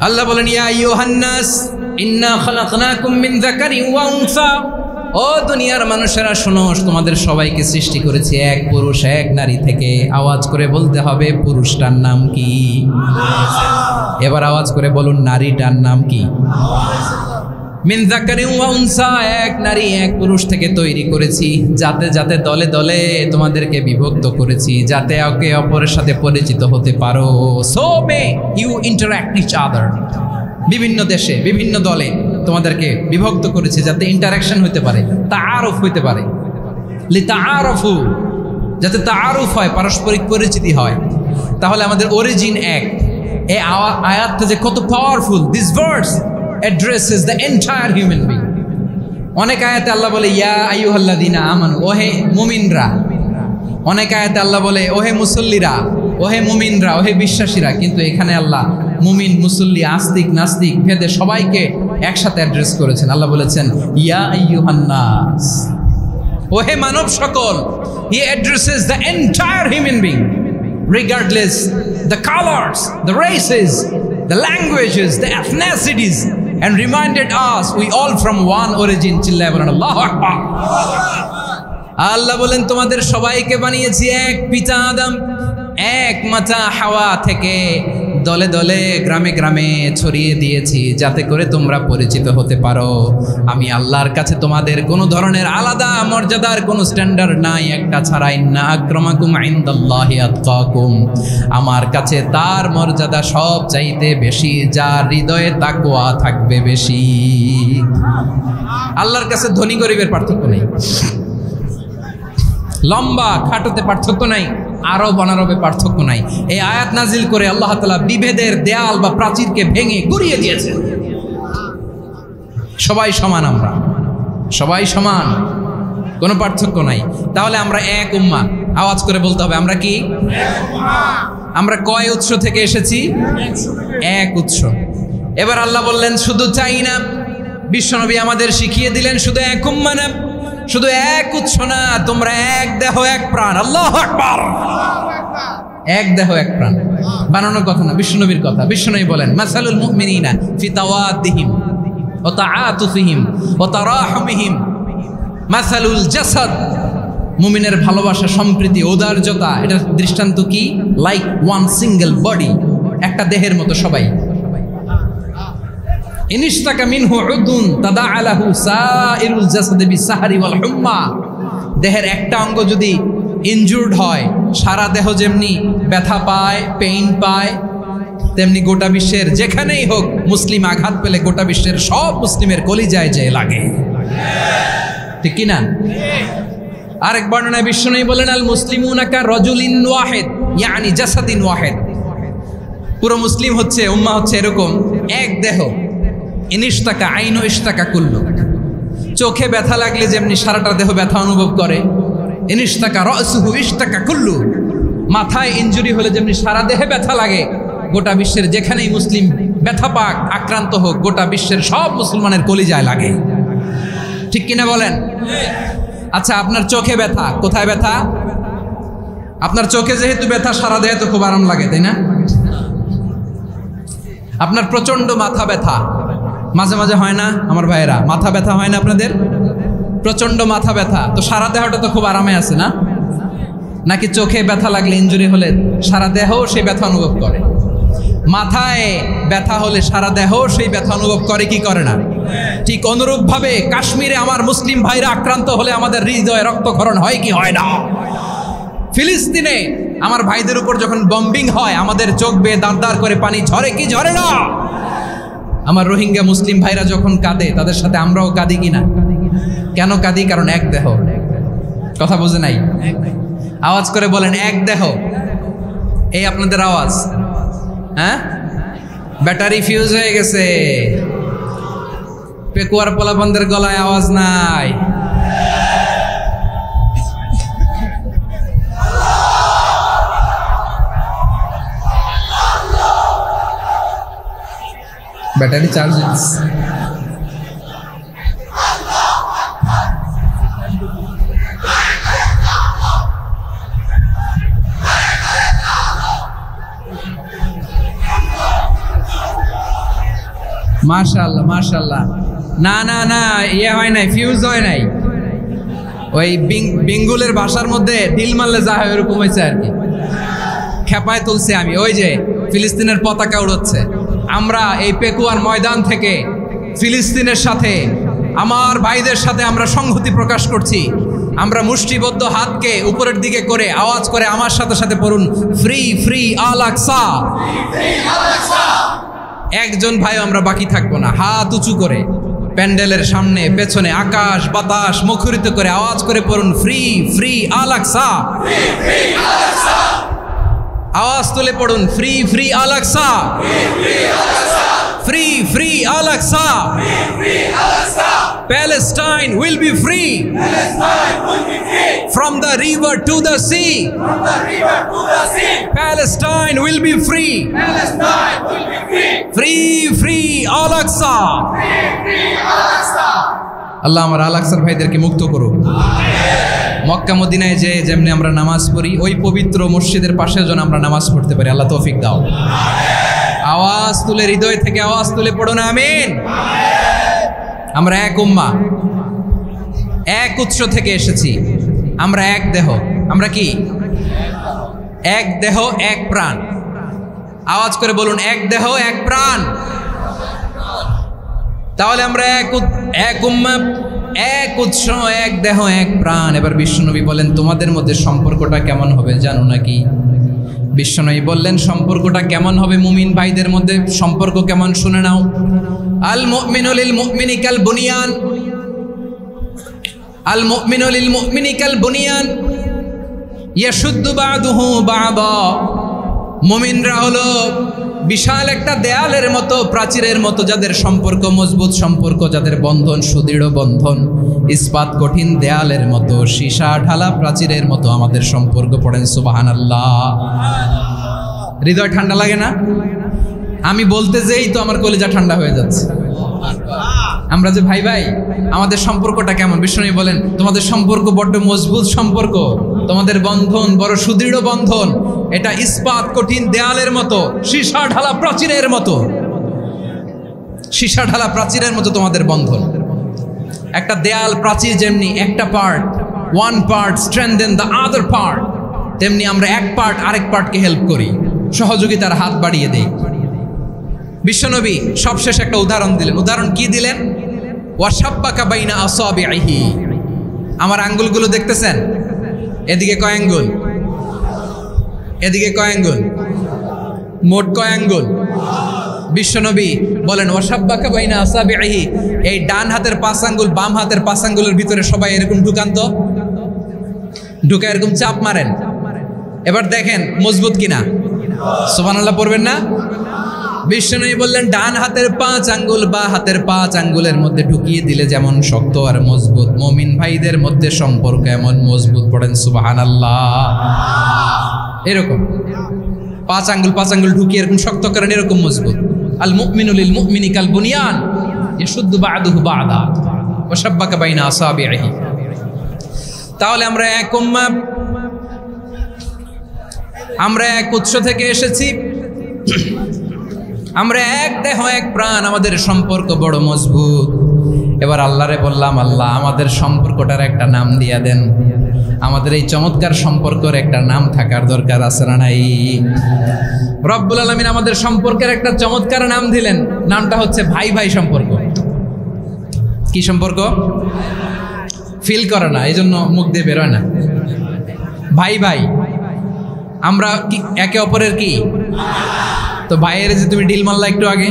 আল্লাহ বলেন, ইয়া আইয়ুহান নাস ইন্না খালাকনাকুম মিন যাকারিন ওয়া উনসা। ও দুনিয়ার মানুষেরা শোনো, তোমাদের সবাইকে সৃষ্টি করেছি এক পুরুষ এক নারী থেকে। আওয়াজ করে বলতে হবে পুরুষটার নাম কি? এবার আওয়াজ করে বলুন নারীটার নাম কি? মিন যাকারিন ওয়া উনসা, এক নারী এক পুরুষ থেকে তৈরি করেছি। যাতে যাতে দলে দলে তোমাদেরকে বিভক্ত করেছি, যাতে একে অপরের সাথে পরিচিত হতে পারো। So may you interact each other. বিভিন্ন দেশে বিভিন্ন দলে তোমাদেরকে বিভক্ত করেছি যাতে ইন্টারাকশন হতে পারে, তাআরুফ হতে পারে। লিতাআরফু, যাতে তাআরুফ হয়, পারস্পরিক পরিচিতি হয়। তাহলে আমাদের অরিজিন এক। এই আয়াতটা যে কত powerful. This verse addresses the entire human being. অনেক আয়াতে আল্লাহ বলে ইয়া আইয়ুহাল্লাযীনা আমানু, ওহে মুমিনরা। অনেক আয়াতে আল্লাহ বলে ওহে মুসল্লিরা, ওহে মুমিনরা, ওহে বিশ্বাসীরা। কিন্তু এখানে আল্লাহ মুমিন মুসল্লি আস্তিক নাস্তিক ভেদে সবাইকে একসাথে অ্যাড্রেস করেছেন। আল্লাহ বলেছেন ইয়া আইয়ুহান নাস, ওহে মানব সকল। He addresses the entire human being regardless the colors, the races, the languages, the ethnicities, and reminded us we all from one origin. চিল্লায় বলেন আল্লাহু আকবার। আল্লাহ বলেন তোমাদের সবাইকে বানিয়েছি এক পিতা আদম, এক মাতা হাওয়া থেকে। দলে দলে গ্রামে গ্রামে ছড়িয়ে দিয়েছি যাতে করে তোমরা পরিচিত হতে পারো। আমি আল্লাহর কাছে তোমাদের কোনো ধরনের আলাদা মর্যাদার কোনো স্ট্যান্ডার্ড নাই একটা ছাড়া। ইন্না আক্রামাকুম ইনদাল্লাহি আতকাকুম, আমার কাছে তার মর্যাদা সব চাইতে বেশি যার হৃদয়ে তাকওয়া থাকবে বেশি। আল্লাহর কাছে ধনী গরিবের পার্থক্য নেই, লম্বা খাটোতে পার্থক্য নাই, আরব অনারবে পার্থক্য নাই। এই আয়াত নাজিল করে আল্লাহ তাআলা বিভেদের দেয়াল বা প্রাচীরকে ভেঙে গুড়িয়ে দিয়েছেন। সবাই সমান, আমরা সবাই সমান। কোনো পার্থক্য নাই। তাহলে আমরা এক উম্মাহ, আওয়াজ করে বলতে হবে আমরা কি? আমরা কয় উৎস থেকে এসেছি? এক উৎস। এবার আল্লাহ বললেন শুধু চাই না, বিশ্বনবী আমাদের শিখিয়ে দিলেন শুধু এক উম্মাহ না, শুধু এক উৎস না, তোমরা এক দেহ এক প্রাণ। আল্লাহু আকবার। এক দেহ এক প্রাণ বানানোর কথা না, বিশ্বনবীর কথা। বিশ্বনবী বলেন মাসালুল মুমিনিনা ফি তাওয়াদ্দিহিম ওয়া তাআতুফিহিম ওয়া তারাহুমিহিম মাসালুল জাসাদ। মুমিনের ভালোবাসা, সম্প্রীতি, ঔদার্যতা, এটার দৃষ্টান্ত কি? লাইক ওয়ান সিঙ্গেল বডি, একটা দেহের মতো সবাই। ইনিশতাকা মিনহু উদুন তাদাআ লাহু সাইরুল জাসাদি বিসাহরি ওয়াল হুম্মা। দেহের একটা অঙ্গ যদি ইনজুর্ড হয়, সারা দেহ যেমনি ব্যথা পায়, পেইন পায়, তেমনি গোটা বিশ্বের যেখানেই হোক মুসলিম আঘাত পেলে গোটা বিশ্বের সব মুসলিমের কলিজায় যে লাগে, ঠিক কিনা? আরেক বর্ণনায় বিশ্বনবী বলেন আল মুসলিমুনা কা রাজুলিন ওয়াহিদ ইয়ানি জাসাদিন ওয়াহিদ। পুরো মুসলিম হচ্ছে, উম্মাহ হচ্ছে এরকম এক দেহ। ইনিশতাকা আইনু ইশতাকা কুল্লু। চোখে ব্যথা লাগলে যেমনি সারাটা দেহ ব্যথা অনুভব করে, ইনিশতাকা রাসুহু ইশতাকা কুল্লু। মাথায় ইনজুরি হলে যেমনি সারা দেহে ব্যথা লাগে, গোটা বিশ্বের যেখানেই মুসলিম ব্যথা পাক, আক্রান্ত হোক, গোটা বিশ্বের সব মুসলমানের কলিজায় লাগে, ঠিক কিনা বলেন? আচ্ছা, আপনার চোখে ব্যথা, কোথায় ব্যথা? আপনার চোখে যেহেতু ব্যথা, সারা দেহে তো খুব আরাম লাগে, তাই না? আপনার প্রচন্ড মাথা ব্যথা মাঝে মাঝে হয় না আমার ভাইয়েরা? মাথা ব্যথা হয় না আপনাদের? প্রচন্ড মাথা ব্যথা, তো সারা দেহটা তো খুব আরামে আছে না? নাকি চোখে ব্যথা লাগলে, ইনজুরি হলে সারা দেহ সেই ব্যথা অনুভব করে? মাথায় ব্যথা হলে সারা দেহ সেই ব্যথা অনুভব করে কি করে না? ঠিক অনুরূপ ভাবে কাশ্মীরে আমার মুসলিম ভাইরা আক্রান্ত হলে আমাদের হৃদয়ে রক্তক্ষরণ হয় কি হয় না? ফিলিস্তিনে আমার ভাইদের উপর যখন বম্বিং হয়, আমাদের চোখ বেয়ে দাঁড় করে পানি ঝরে কি ঝরে না? আমার রোহিঙ্গা মুসলিম ভাইরা যখন কাঁদে, তাদের সাথে আমরাও কাঁদি কিনা? কেন কাঁদি? কারণ এক দেহ। কথা বুঝে নাই? আওয়াজ করে বলেন এক দেহ। এই আপনাদের আওয়াজ, হ্যাঁ? ব্যাটারি ফিউজ হয়ে গেছে, পেকুয়ার পোলাপানদের গলায় আওয়াজ নাই। ব্যাটারি চার্জ হচ্ছে। মাশাআল্লাহ মাশাআল্লাহ। না না না, ইয়ে হয় নাই, ফিউজ হয় নাই। ওই বেঙ্গুলের ভাষার মধ্যে ঢিল মারলে যা হয় ওরকম হয়েছে আর কি। খেপায় তুলছে আমি, ওই যে ফিলিস্তিনের পতাকা উড়োচ্ছে। আমরা এই পেকুয়ার ময়দান থেকে ফিলিস্তিনের সাথে, আমার ভাইদের সাথে আমরা সংহতি প্রকাশ করছি। আমরা মুষ্টিবদ্ধ হাতকে উপরের দিকে করে আওয়াজ করে আমার সাথে সাথে পড়ুন, ফ্রি ফ্রি আল আকসা। একজন ভাই আমরা বাকি থাকবো না। হাত উঁচু করে প্যান্ডেলের সামনে পেছনে আকাশ বাতাস মুখরিত করে আওয়াজ করে পড়ুন, ফ্রি ফ্রি আল আকসা। আওয়াজ তুলে পড়ুন, free free Al Aqsa, free free Al Aqsa. Palestine will be free from the river to the sea. Palestine will be free. Free free Al Aqsa. আল্লাহ আমার আল আকসার ভাইদেরকে মুক্ত করুক। মক্কা মদিনায় যে যেমনি আমরা নামাজ পড়ি, ওই পবিত্র মসজিদের পাশে যেন আমরা নামাজ পড়তে পারি। আল্লাহ তৌফিক দাও। আওয়াজ তুলে, হৃদয় থেকে আওয়াজ তুলে পড়ুন আমিন। আমরা এক উম্মাহ, এক উৎস থেকে এসেছি। আমরা এক দেহ। আমরা কি? এক দেহ এক প্রাণ। আওয়াজ করে বলুন, এক দেহ এক প্রাণ। তাহলে আমরা এক উম্মাহ, এক উৎস, এক দেহ এক প্রাণ। এবার বিশ্বনবী বলেন, তোমাদের মধ্যে সম্পর্কটা কেমন হবে জানো নাকি? বিশ্বনবী বললেন, সম্পর্কটা কেমন হবে মুমিন ভাইদের মধ্যে? সম্পর্ক কেমন শুনে নাও। আল মুমিনু লিল মুমিনি কাল বুনিয়ান, আল মুমিনু লিল মুমিনি কাল বুনিয়ান ইয়াশুদ্দু বা'দুহু বা'দা। মুমিনরা হলো বিশাল একটা দেয়ালের মতো, প্রাচীরের মতো, যাদের সম্পর্ক মজবুত সম্পর্ক, যাদের বন্ধন সুদৃঢ় বন্ধন, ইস্পাত কঠিন দেয়ালের মতো, সীসা ঢালা প্রাচীরের মতো আমাদের সম্পর্ক। পড়েন সুবহানাল্লাহ। হৃদয় ঠান্ডা লাগে না? আমি বলতে যেই তো আমার কলিজা ঠান্ডা হয়ে যাচ্ছে। আমরা যে ভাই ভাই, আমাদের সম্পর্কটা কেমন? বিষ্ণু বলেন তোমাদের সম্পর্ক বড্ড মজবুত সম্পর্ক, তোমাদের বন্ধন বড় সুদৃঢ় বন্ধন, এটা ইস্পাত কঠিন দেয়ালের মতো, সীসা ঢালা প্রাচীরের মতো, সীসা ঢালা প্রাচীরের মতো তোমাদের বন্ধন। একটা দেয়াল প্রাচীর যেমনি একটা part, one part strengthen the other part, তেমনি আমরা এক পার্ট আরেক পার্টকে হেল্প করি, সহযোগিতার হাত বাড়িয়ে দেই। বিশ্বনবী সবশেষ একটা উদাহরণ দিলেন। উদাহরণ কি দিলেন? ওয়াশাব্বাকা বাইনা আসাবিহি। আমার আঙ্গুলগুলো দেখতেছেন? এদিকে কয় আঙ্গুল, এদিকে কয় আঙ্গুল, মোট কয় আঙ্গুল? বিশ্বনবী বলেন ওয়াশাব্বাকা বাইনা আসাবিহি, এই ডান হাতের 5 আঙ্গুল বাম হাতের 5 আঙ্গুলের ভিতরে সবাই এরকম ঢুকান তো, ঢুকা এরকম চাপ মারেন। এবার দেখেন মজবুত কিনা। সুবহানাল্লাহ পড়বেন না? বিশ্বনবী বললেন ডান হাতের 5 আঙ্গুল বা হাতের 5 আঙ্গুলের মধ্যে ঢুকিয়ে দিলে যেমন শক্ত আর মজবুত, মুমিন ভাইদের মধ্যে সম্পর্ক এমন মজবুত। পড়েন সুবহানাল্লাহ। এরকম 5 আঙ্গুল ঢুকিয়ে এরকম শক্ত করেন, এরকম মজবুত। আল মুমিনু লিল মুমিনি কাল বুনিয়ান ইয়াশুদ্দু বা'দুহু বা'দা ওয়া শাব্বাকা বাইনা আসাবিহি। তাহলে আমরা এক উম্মাহ, আমরা এক উৎস থেকে এসেছি, আমরা এক দেহ এক প্রাণ, আমাদের সম্পর্ক বড় মজবুত। এবার আল্লাহরে বললাম, আল্লাহ আমাদের সম্পর্কটার একটা নাম দিয়া দেন। আমাদের এই চমৎকার সম্পর্কের একটা নাম থাকার দরকার আছে না নাই? রব্বুল আলামিন আমাদের সম্পর্কের একটা চমৎকার নাম দিলেন। নামটা হচ্ছে ভাই ভাই সম্পর্ক। কি সম্পর্ক? ফিল করে না, এই জন্য মুখ দিয়ে বেরোয় না। ভাই ভাই, আমরা কি একে অপরের কি? তো ভাইয়ের যে তুমি ঢিল মারলা একটু আগে,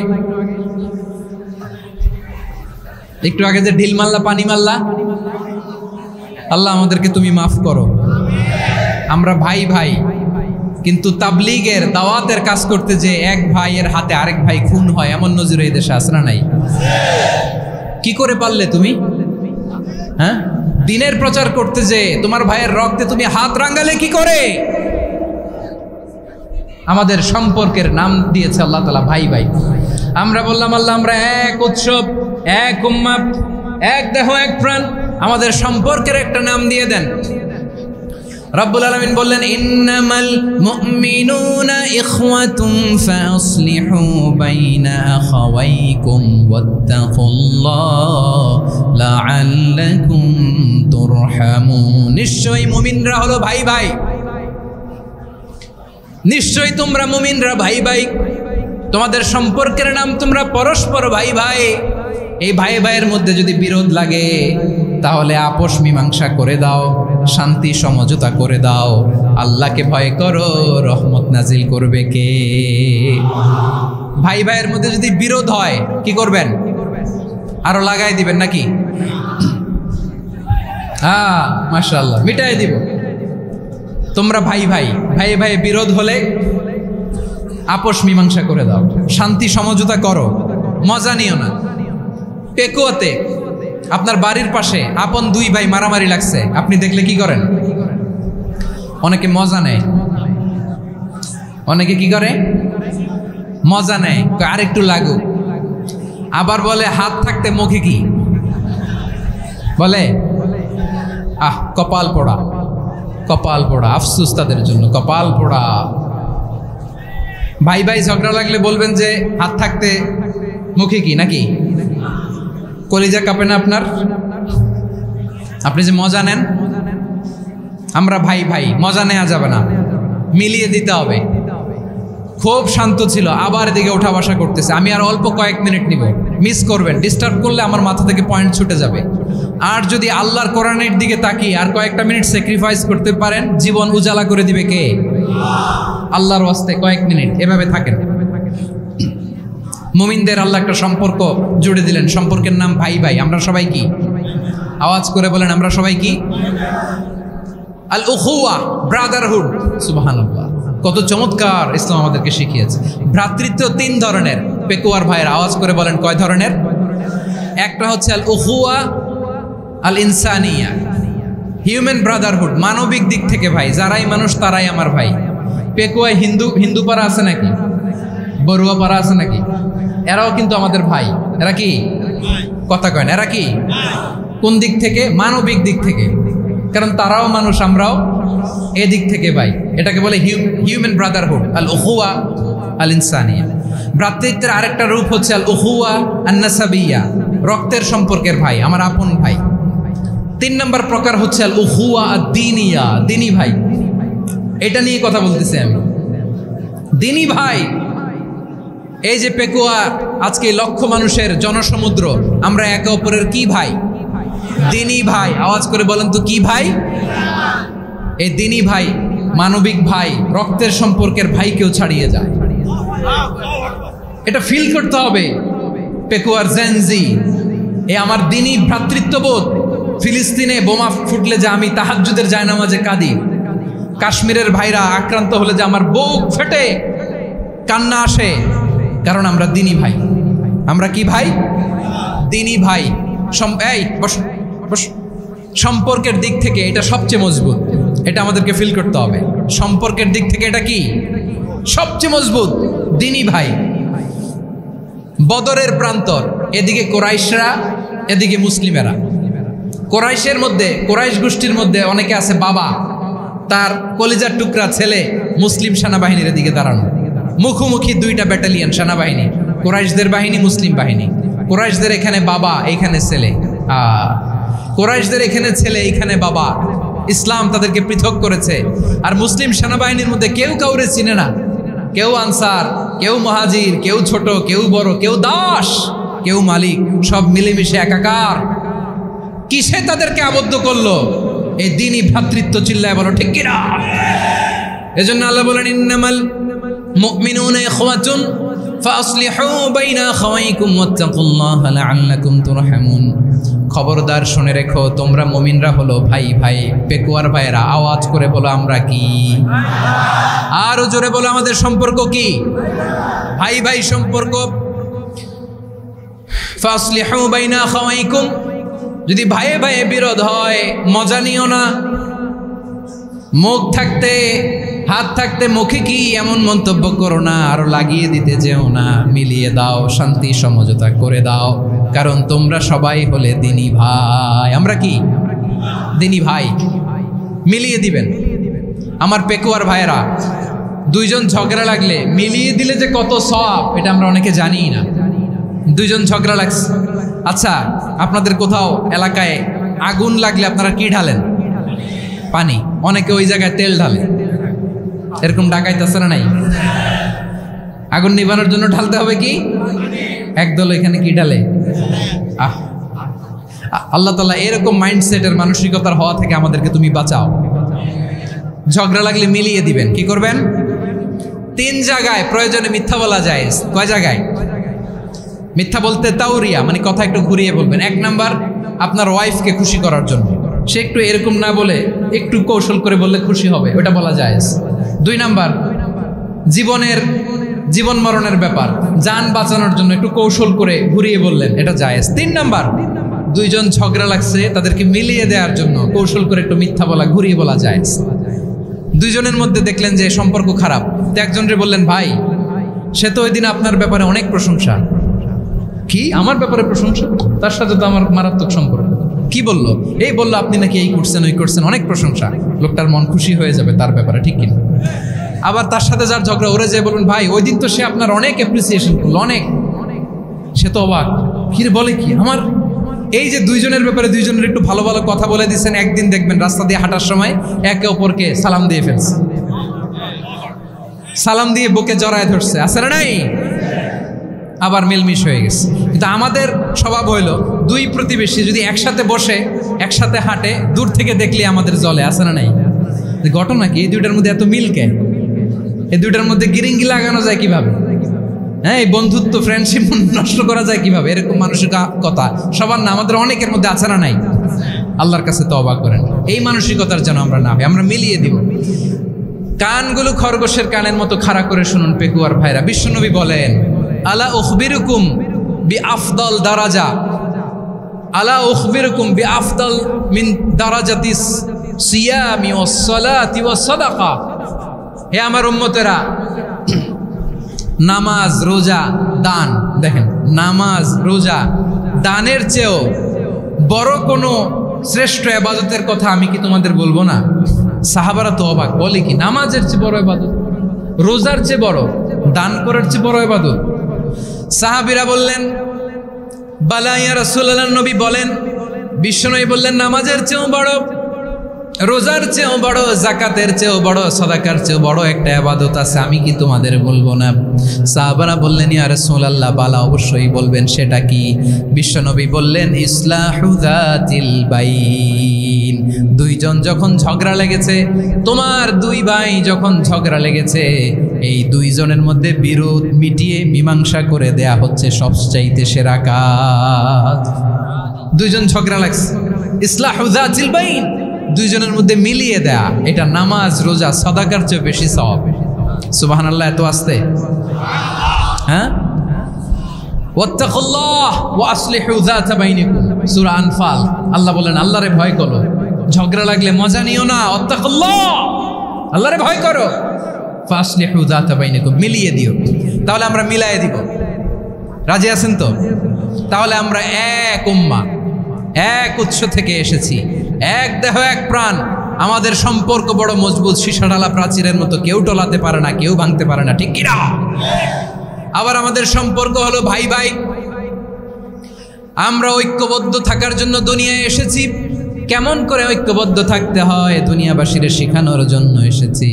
যে ঢিল মারলা, পানি মারলা, আল্লাহ আমাদেরকে তুমি মাফ করো। আমরা ভাই ভাই, কিন্তু তাবলীগের দাওয়াতের কাজ করতে যে এক ভাইয়ের হাতে আরেক ভাই খুন হয়, এমন নজির এই দেশে আছে না নাই? কি করে পারলে তুমি? হ্যাঁ, দিনের প্রচার করতে যে তোমার ভাইয়ের রক্তে তুমি হাত রাঙ্গালে কি করে? আমাদের সম্পর্কের নাম দিয়েছে আল্লাহ তাআলা ভাই ভাই। আমরা বললাম আল্লাহ আমরা এক উৎসব, এক উম্মাহ, এক দেহ এক প্রাণ, আমাদের সম্পর্কের একটা নাম দিয়ে দেন। রব্বুল আলামিন বললেন ইন্নামাল মুমিনুনা ইখওয়াতুন ফাসলিহু বাইনা আখাওয়াইকুম ওয়াত্তাকুল্লাহ লাআল্লাকুম তুরহামুন। নিশ্চয়ই মুমিনরা হলো ভাই ভাই, নিশ্চয়ই তোমরা মুমিনরা ভাই ভাই, তোমাদের সম্পর্কের নাম তোমরা পরস্পর ভাই ভাই। এই ভাই ভাইয়ের মধ্যে যদি বিরোধ লাগে তাহলে আপোষ মীমাংসা করে দাও, শান্তি সমঝোতা করে দাও। আল্লাহকে ভয় করো, রহমত নাজিল করবে কে? ভাই ভাইয়ের মধ্যে যদি বিরোধ হয় কি করবেন? আরো লাগাই দিবেন নাকি? হ্যাঁ মাশাআল্লাহ, মিটাই দিব। তোমরা ভাই ভাই, ভাই ভাই বিরোধ হলে আপোষ মীমাংসা করে দাও, শান্তি সমঝোতা করো, মজা নিও না। পেকুয়াতে আপনার বাড়ির পাশে আপন 2 ভাই মারামারি লাগছে, আপনি দেখলে কি করেন? অনেকে মজা নেয়। অনেকে কি করে? মজা নেয়, আরেকটু লাগুক। আবার বলে হাত থাকতে মুখে কি বলে? কপাল পোড়া, কপাল পোড়া। আফসোস তাদের জন্য, কপাল পোড়া। ভাই ভাই ঝগড়া লাগলে বলবেন যে হাত থাকতে মুখে কি, নাকি? কলিজা কাঁপে না আপনার? আপনি যে মজা নেন। আমরা ভাই ভাই, মজা নেওয়া যাবে না, মিলিয়ে দিতে হবে। খুব শান্ত ছিল, আবার এদিকে ওঠা বসা করতেছে। আমি আর অল্প কয়েক মিনিট নিব, মিস করবেন। ডিস্টার্ব করলে আমার মাথা থেকে পয়েন্ট ছুটে যাবে। আর যদি আল্লাহর কোরআনের দিকে তাকিয়ে আর কয়েকটা মিনিট স্যাক্রিফাইস করতে পারেন, জীবন উজালা করে দিবে কে? আল্লাহর ওয়াস্তে কয়েক মিনিট এভাবে থাকেন। মুমিনদের আল্লাহ একটা সম্পর্ক জুড়ে দিলেন, সম্পর্কের নাম ভাই ভাই। আমরা সবাই কি? আওয়াজ করে বলেন, আমরা সবাই কি? আল উখুয়া, ব্রাদারহুড। সুবহানাল্লাহ। কত চমৎকার ইসলাম আমাদেরকে শিখিয়েছে। ভ্রাতৃত্ব 3 ধরনের। পেকুয়ার ভাইয়ের আওয়াজ করে বলেন কয় ধরনের? একটা হচ্ছে আল উখুয়া আল ইনসানিয়া, হিউম্যান ব্রাদারহুড, মানবিক দিক থেকে ভাই, যারাই মানুষ তারাই আমার ভাই। পেকুয়ায় হিন্দু পাড়া আছে নাকি? বড়ুয়া পাড়া আছে নাকি? এরাও কিন্তু আমাদের ভাই। এরা কি কথা কয় না? এরা কি কোন দিক থেকে? মানবিক দিক থেকে, কারণ তারাও মানুষ, আমরাও এদিক থেকে ভাই। এটাকে বলে হিউম্যান ব্রাদারহুড, আল উখুয়া আল ইনসানিয়া। ভ্রাতৃত্বের আরেকটা রূপ হচ্ছে আল উখুয়া আন নাসাবিয়া, রক্তের সম্পর্কের ভাই, আমার আপন ভাই। 3 নম্বর প্রকার হচ্ছে আল উখুয়া আদ দীনিয়া, দিনী ভাই। এটা নিয়ে কথা বলতেছি আমি, দিনী ভাই। এই যে পেকুয়া, আজকে লক্ষ মানুষের জনসমুদ্র, আমরা একে অপরের কি ভাই? দিনী ভাই। আওয়াজ করে বলেন তো কি ভাই? এই দিনী ভাই, মানবিক ভাই, রক্তের সম্পর্কের ভাইকেও ছাড়িয়ে যায়। এটা ফিল করতে হবে। পেকুয়ার জেনজি, এ আমার দিনী ভ্রাতৃত্ববোধ। ফিলিস্তিনে বোমা ফুটলে যে আমি তাহাজ্জুদের জায়নামাজে কাঁদি, কাশ্মীরের ভাইরা আক্রান্ত হলে যে আমার বুক ফেটে কান্না আসে, কারণ আমরা দিনী ভাই। আমরা কি ভাই? দিনী ভাই। এই সম্পর্কের দিক থেকে এটা সবচেয়ে মজবুত। এটা আমাদেরকে ফিল করতে হবে। সম্পর্কের দিক থেকে এটা কি সবচেয়ে মজবুত? দিনী ভাই। বদরের প্রান্তর, এদিকে কোরাইশরা, এদিকে মুসলিমেরা। কোরাইশের মধ্যে, কোরাইশ গোষ্ঠীর মধ্যে অনেকে আছে বাবা, তার কলিজার টুকরা ছেলে মুসলিম সেনাবাহিনীর দিকে দাঁড়ানো, মুখোমুখি 2টা ব্যাটালিয়ন সেনাবাহিনী, কোরাইশদের বাহিনী, মুসলিম বাহিনী। কোরাইশদের এখানে বাবা, এইখানে ছেলে। কোরাইশদের এখানে ছেলে, এইখানে বাবা। ইসলাম তাদেরকে পৃথক করেছে। আর মুসলিম সেনাবাহিনীর মধ্যে কেউ কাউরে চিনে না, কেউ আনসার, কেউ মুহাজির, কেউ ছোট, কেউ বড়, কেউ দাস, কেউ মালিক, সব মিলেমিশে একাকার। কিসে তাদেরকে আবদ্ধ করলো? এই দিনই ভ্রাতৃত্ব। চিল্লায় বলো ঠিক কিনা? এজন্য আল্লাহ বলেন ইন্নামাল মুমিনুনা ইখওয়াতুন ফাসলিহু বাইনা আখাওয়াইকুম ওয়াত্তাকুল্লাহা লাআল্লাকুম তুরহামুন। খবরদার শুনে রেখো, তোমরা মুমিনরা হলো ভাই ভাই। পেকুয়ার ভাইরা আওয়াজ করে বলো আমরা কি? আরো জোরে বলো আমাদের সম্পর্ক কি? ভাই ভাই সম্পর্ক। ফাসলিহু বাইনা আখাওয়াইকুম, যদি ভাইয়ে ভাইয়ে বিরোধ হয় মজা নিও না। মুখ থাকতে, হাত থাকতে মুখে কি এমন মন্তব্য করো না, আরো লাগিয়ে দিতে যেও না। মিলিয়ে দাও, শান্তি সমঝোতা করে দাও, কারণ তোমরা সবাই হলে দিনী ভাই। আমরা কি দিনী ভাই? মিলিয়ে দিবেন। আমার পেকুয়ার ভাইয়েরা, 2 জন ঝগড়া লাগলে মিলিয়ে দিলে যে কত সওয়াব, এটা আমরা অনেকে জানি না। 2 জন ঝগড়া লাগছে, আচ্ছা আপনাদের কোথাও এলাকায় আগুন লাগলে আপনারা কি ঢালেন? পানি। অনেকে ওই জায়গায় তেল ঢালে। এরকম ডাকাইতেছে না নাই? আগুন নিভানোর জন্য ঢালতে হবে কি? একদল এখানে কি ঢালে? আল্লাহ তাআলা এরকম মাইন্ডসেটের, মানসিকতার হওয়া থেকে আমাদেরকে তুমি বাঁচাও। ঝগড়া লাগলে মিলিয়ে দিবেন। কি করবেন? 3 জায়গায় প্রয়োজনে মিথ্যা বলা যায়। কয় জায়গায় মিথ্যা বলতে? তাওরিয়া, মানে কথা একটু ঘুরিয়ে বলবেন। 1 নাম্বার, আপনার ওয়াইফকে খুশি করার জন্য, সে একটু এরকম না বলে একটু কৌশল করে বললে খুশি হবে, ওটা বলা যায়। 2 নাম্বার, জীবন মরণের ব্যাপার, জান বাঁচানোর জন্য একটু কৌশল করে ঘুরিয়ে বললেন, এটা জায়েজ। 3 নাম্বার, 2 জন ঝগড়া লাগছে, তাদেরকে মিলিয়ে দেওয়ার জন্য কৌশল করে একটু মিথ্যা বলা, ঘুরিয়ে বলা জায়েজ। 2 জনের মধ্যে দেখলেন যে সম্পর্ক খারাপ, তো একজনরে বললেন ভাই, সে তো ওই দিন আপনার ব্যাপারে অনেক প্রশংসা। কি আমার ব্যাপারে প্রশংসা? তার সাথে তো আমার মারাত্মক সম্পর্ক। কি বললো? এই বললো আপনি নাকি এই করছেন, ওই করছেন, অনেক প্রশংসা। লোকটার মন খুশি হয়ে যাবে তার ব্যাপারে, ঠিক কিনা? আবার তার সাথে যার ঝগড়া, ওরে যে বলুন ভাই ওই দিন তো সে আপনার অনেক অ্যাপ্রিসিয়েশন করলো, অনেক। সে তো অবাক, কি বলে কি আমার? এই যে 2 জনের ব্যাপারে 2 জনের একটু ভালো ভালো কথা বলে দিচ্ছেন, একদিন দেখবেন রাস্তা দিয়ে হাঁটার সময় একে অপরকে সালাম দিয়ে ফেলছে, সালাম দিয়ে বুকে জড়ায় ধরছে, আছে না নাই? আবার মিলমিশ হয়ে গেছে। কিন্তু আমাদের স্বভাব হইল 2 প্রতিবেশী যদি একসাথে বসে, একসাথে হাঁটে, দূর থেকে দেখলে আমাদের জলে, আছে না নাই? ঘটনা কি? এই 2টার মধ্যে এত মিল কেন? এই 2টার মধ্যে গিরিঙ্গি লাগানো যায় কিভাবে? হ্যাঁ, এই বন্ধুত্ব, ফ্রেন্ডশিপ নষ্ট করা যায় কিভাবে? এরকম মানসিকতা সবার না, আমাদের অনেকের মধ্যে আছে না নাই? আল্লাহর কাছে তওবা করেন এই মানসিকতার যেন আমরা না হয়, আমরা মিলিয়ে দিব। কানগুলো খরগোশের কানের মতো খাড়া করে শুনুন পেকুয়ার ভাইরা। বিশ্বনবী বলেন, আলা উখবিরুকুম বিআফদাল দারাজা, আলা উখবিরুকুম বিআফদাল মিন দারাজাতিস সিয়ামি ওয়াস সালাতি ওয়াস সাদাকা। হে আমার উম্মতেরা, নামাজ, রোজা, দান, দেখেন নামাজ, রোজা, দানের চেয়েও বড় কোনো শ্রেষ্ঠ ইবাদতের কথা আমি কি তোমাদের বলবো না? সাহাবারা তো অবাক, বলে কি নামাজের চেয়ে বড় ইবাদত, রোজার চেয়ে বড়, দান করার চেয়ে বড় ইবাদত? সাহাবীরা বললেন, বালা ইয়া রাসূলুল্লাহ, নবী বলেন। বিশ্বনবী বললেন, নামাজের চেয়েও বড়, রোজার চেয়েও বড়, যাকাতের চেয়েও বড়, সাদাকার চেয়েও বড় একটা ইবাদত আছে, আমি কি তোমাদের বলবো না? সাহাবারা বললেন, ইয়া রাসূলুল্লাহ, বালা, অবশ্যই বলবেন, সেটা কি? বিশ্বনবী বললেন, ইসলাহু যাতিল বাইন। দুইজন যখন ঝগড়া লেগেছে, তোমার দুই ভাই যখন ঝগড়া লেগেছে, এই দুইজনের মধ্যে বিরোধ মিটিয়ে মীমাংসা করে দেয়া হচ্ছে সবচাইতে সেরা কাজ। দুইজন ঝগড়া লাগছে, ইসলাহু যাতিল বাইন, দুইজনের মধ্যে মিলিয়ে দেয়া, এটা নামাজ, রোজা, সাদাকার চেয়ে বেশি সওয়াব। সুবহানাল্লাহ, এত আসতে, হ্যাঁ? ওয়াত্তাকুল্লাহ ওয়া আসলিহু যাতা বাইনিকুম, সূরা আনফাল। আল্লাহ বলেন, আল্লাহরে ভয় করো, ঝগড়া লাগলে মজা নিও না, ওয়াত্তাকুল্লাহ, আল্লাহরে ভয় করো, ফাসলিহু যাতা বাইনিকুম, মিলিয়ে দিও। তাহলে আমরা মিলায়ে দিব, রাজি আছেন তো? তাহলে আমরা এক উম্মাহ, এক উৎস থেকে এসেছি, এক দেহ এক প্রাণ, আমাদের সম্পর্ক বড় মজবুত, সীসাডালা প্রাচীরের মতো, কেউ টলাতে পারে না, কেউ ভাঙতে পারে না, ঠিক কিনা? আবার আমাদের সম্পর্ক হলো ভাই ভাই, আমরা ঐক্যবদ্ধ থাকার জন্য দুনিয়ায় এসেছি। কেমন করে ঐক্যবদ্ধ থাকতে হয় দুনিয়াবাসীর শেখানোর জন্য এসেছি।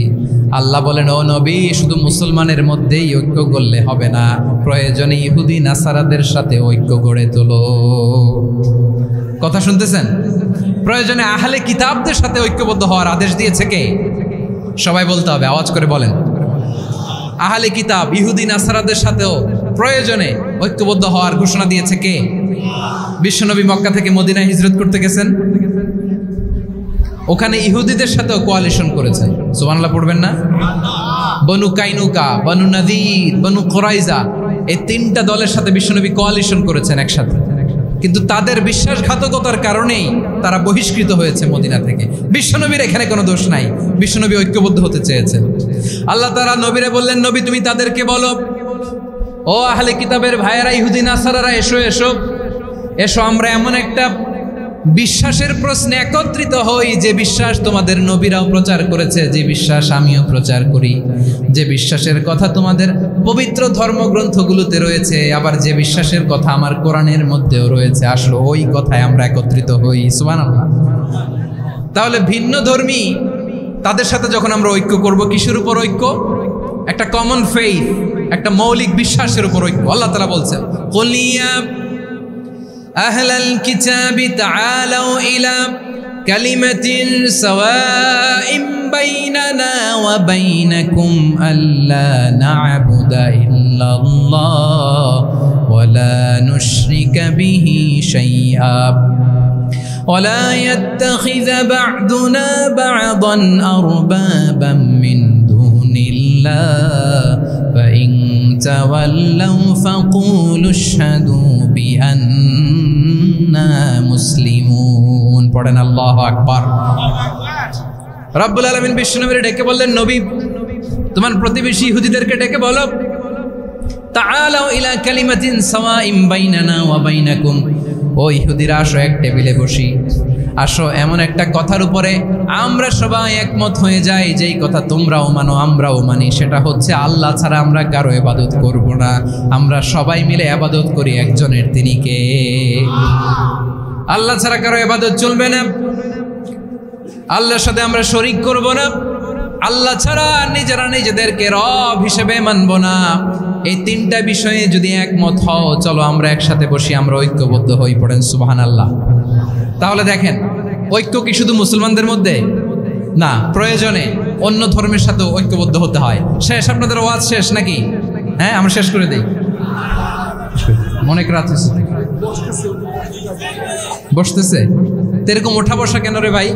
আল্লাহ বলেন, ও নবী, শুধু মুসলমানের মধ্যেই ঐক্য করলে হবে না, প্রয়োজনে ইহুদি নাসারাদের সাথে ঐক্য গড়ে তোলো। কথা শুনতেছেন? প্রয়োজনে আহলে কিতাবদের সাথে ঐক্যবদ্ধ হওয়ার আদেশ দিয়েছে কে? সবাই বলতে হবে, আওয়াজ করে বলেন। আহলে কিতাব, ইহুদি নাসারাদের সাথেও প্রয়োজনে ঐক্যবদ্ধ হওয়ার ঘোষণা দিয়েছে কে? বিশ্বনবী মক্কা থেকে মদিনায় হিজরত করতে গেছেন, ওখানে ইহুদিদের সাথেও কোয়ালিশন করেছেন। সুবহানাল্লাহ পড়বেন না? বনু কাইনুকা, বনু নাযীর, বনু কুরাইজা, এই তিনটা দলের সাথে বিশ্বনবী কোয়ালিশন করেছেন একসাথে। কিন্তু তাদের বিশ্বাসঘাতকতার কারণেই তারা বহিষ্কৃত হয়েছে মদিনা থেকে। বিশ্বনবীর এখানে কোনো দোষ নাই, বিশ্বনবী ঐক্যবদ্ধ হতে চেয়েছেন। আল্লাহ তাআলা নবীরে বললেন, নবী তুমি তাদেরকে বলো, ও আহলে কিতাবের ভাইয়েরা, ইহুদি নাসারারা, এসো এসো এসো, আমরা এমন একটা বিশ্বাসের প্রশ্নে একত্রিত হই, যে বিশ্বাস তোমাদের নবীরাও প্রচার করেছে, যে বিশ্বাস আমিও প্রচার করি, যে বিশ্বাসের কথা তোমাদের পবিত্র ধর্মগ্রন্থগুলোতে রয়েছে, আবার যে বিশ্বাসের কথা আমার কোরআনের মধ্যেও রয়েছে। আসলে ওই কথায় আমরা একত্রিত হই। সুবহানাল্লাহ। তাহলে ভিন্ন ধর্মী তাদের সাথে যখন আমরা ঐক্য করব, কিসের উপর ঐক্য? একটা কমন ফেইথ, একটা মৌলিক বিশ্বাসের উপর ঐক্য। আল্লাহ তাআলা বলছেন, কুলিয়া আহলাল কিতাবি তাআলাউ ইলা কালিমাতিন সাওয়াইন বাইনানা ওয়া বাইনাকুম আল্লা না'বুদা ইল্লাল্লাহ ওয়া লা নুশরিকা বিহি শাইআ ওয়া লা ইয়াত্তাখিযা বা'দুনা বা'দান আরবাবাম মিন দুনিল্লাহ ফাইন তাওয়াল্লাউ ফাকুলু আশহাদু বিআন্না মুসলিমুন। পড়েন আল্লাহু আকবার। রব্বুল আলামিন বিশ্বনবীকে ডেকে বললেন, নবী তোমার প্রতিবেশী ইহুদিদেরকে ডেকে বলো, তাআলাউ ইলা কালিমাতিন সাওয়াইন বাইনানা ওয়া বাইনাকুম, ও ইহুদিরা আসো, এক টেবিলে বসি, আসো এমন একটা কথার উপরে আমরা সবাই একমত হয়ে যাই, যেই কথা তোমরাও মানো আমরাও মানি, সেটা হচ্ছে আল্লাহ ছাড়া আমরা কারো ইবাদত করব না, আমরা সবাই মিলে ইবাদত করি একজনের, তিনি কে? আল্লাহ ছাড়া কারো ইবাদত চলবে না, আল্লাহর সাথে আমরা শরীক করব না, আল্লাহ ছাড়া নিজেরা নিজেদেরকে রব হিসেবে মানব না। এই তিনটা বিষয়ে যদি একমত হও, চলো আমরা একসাথে বসি, আমরা ঐক্যবদ্ধ হই। পড়েন সুবহানাল্লাহ। তাহলে দেখেন, ঐক্য কি শুধু মুসলমানদের মধ্যে না, প্রয়োজনে অন্য ধর্মের সাথেও ঐক্যবদ্ধ হতে হয়। শেষ, আপনাদের ওয়াজ শেষ নাকি? হ্যাঁ, আমরা শেষ করে দেই, অনেক রাত হয়েছে। বসতেছে এরকম ওঠা বসা কেন রে ভাই?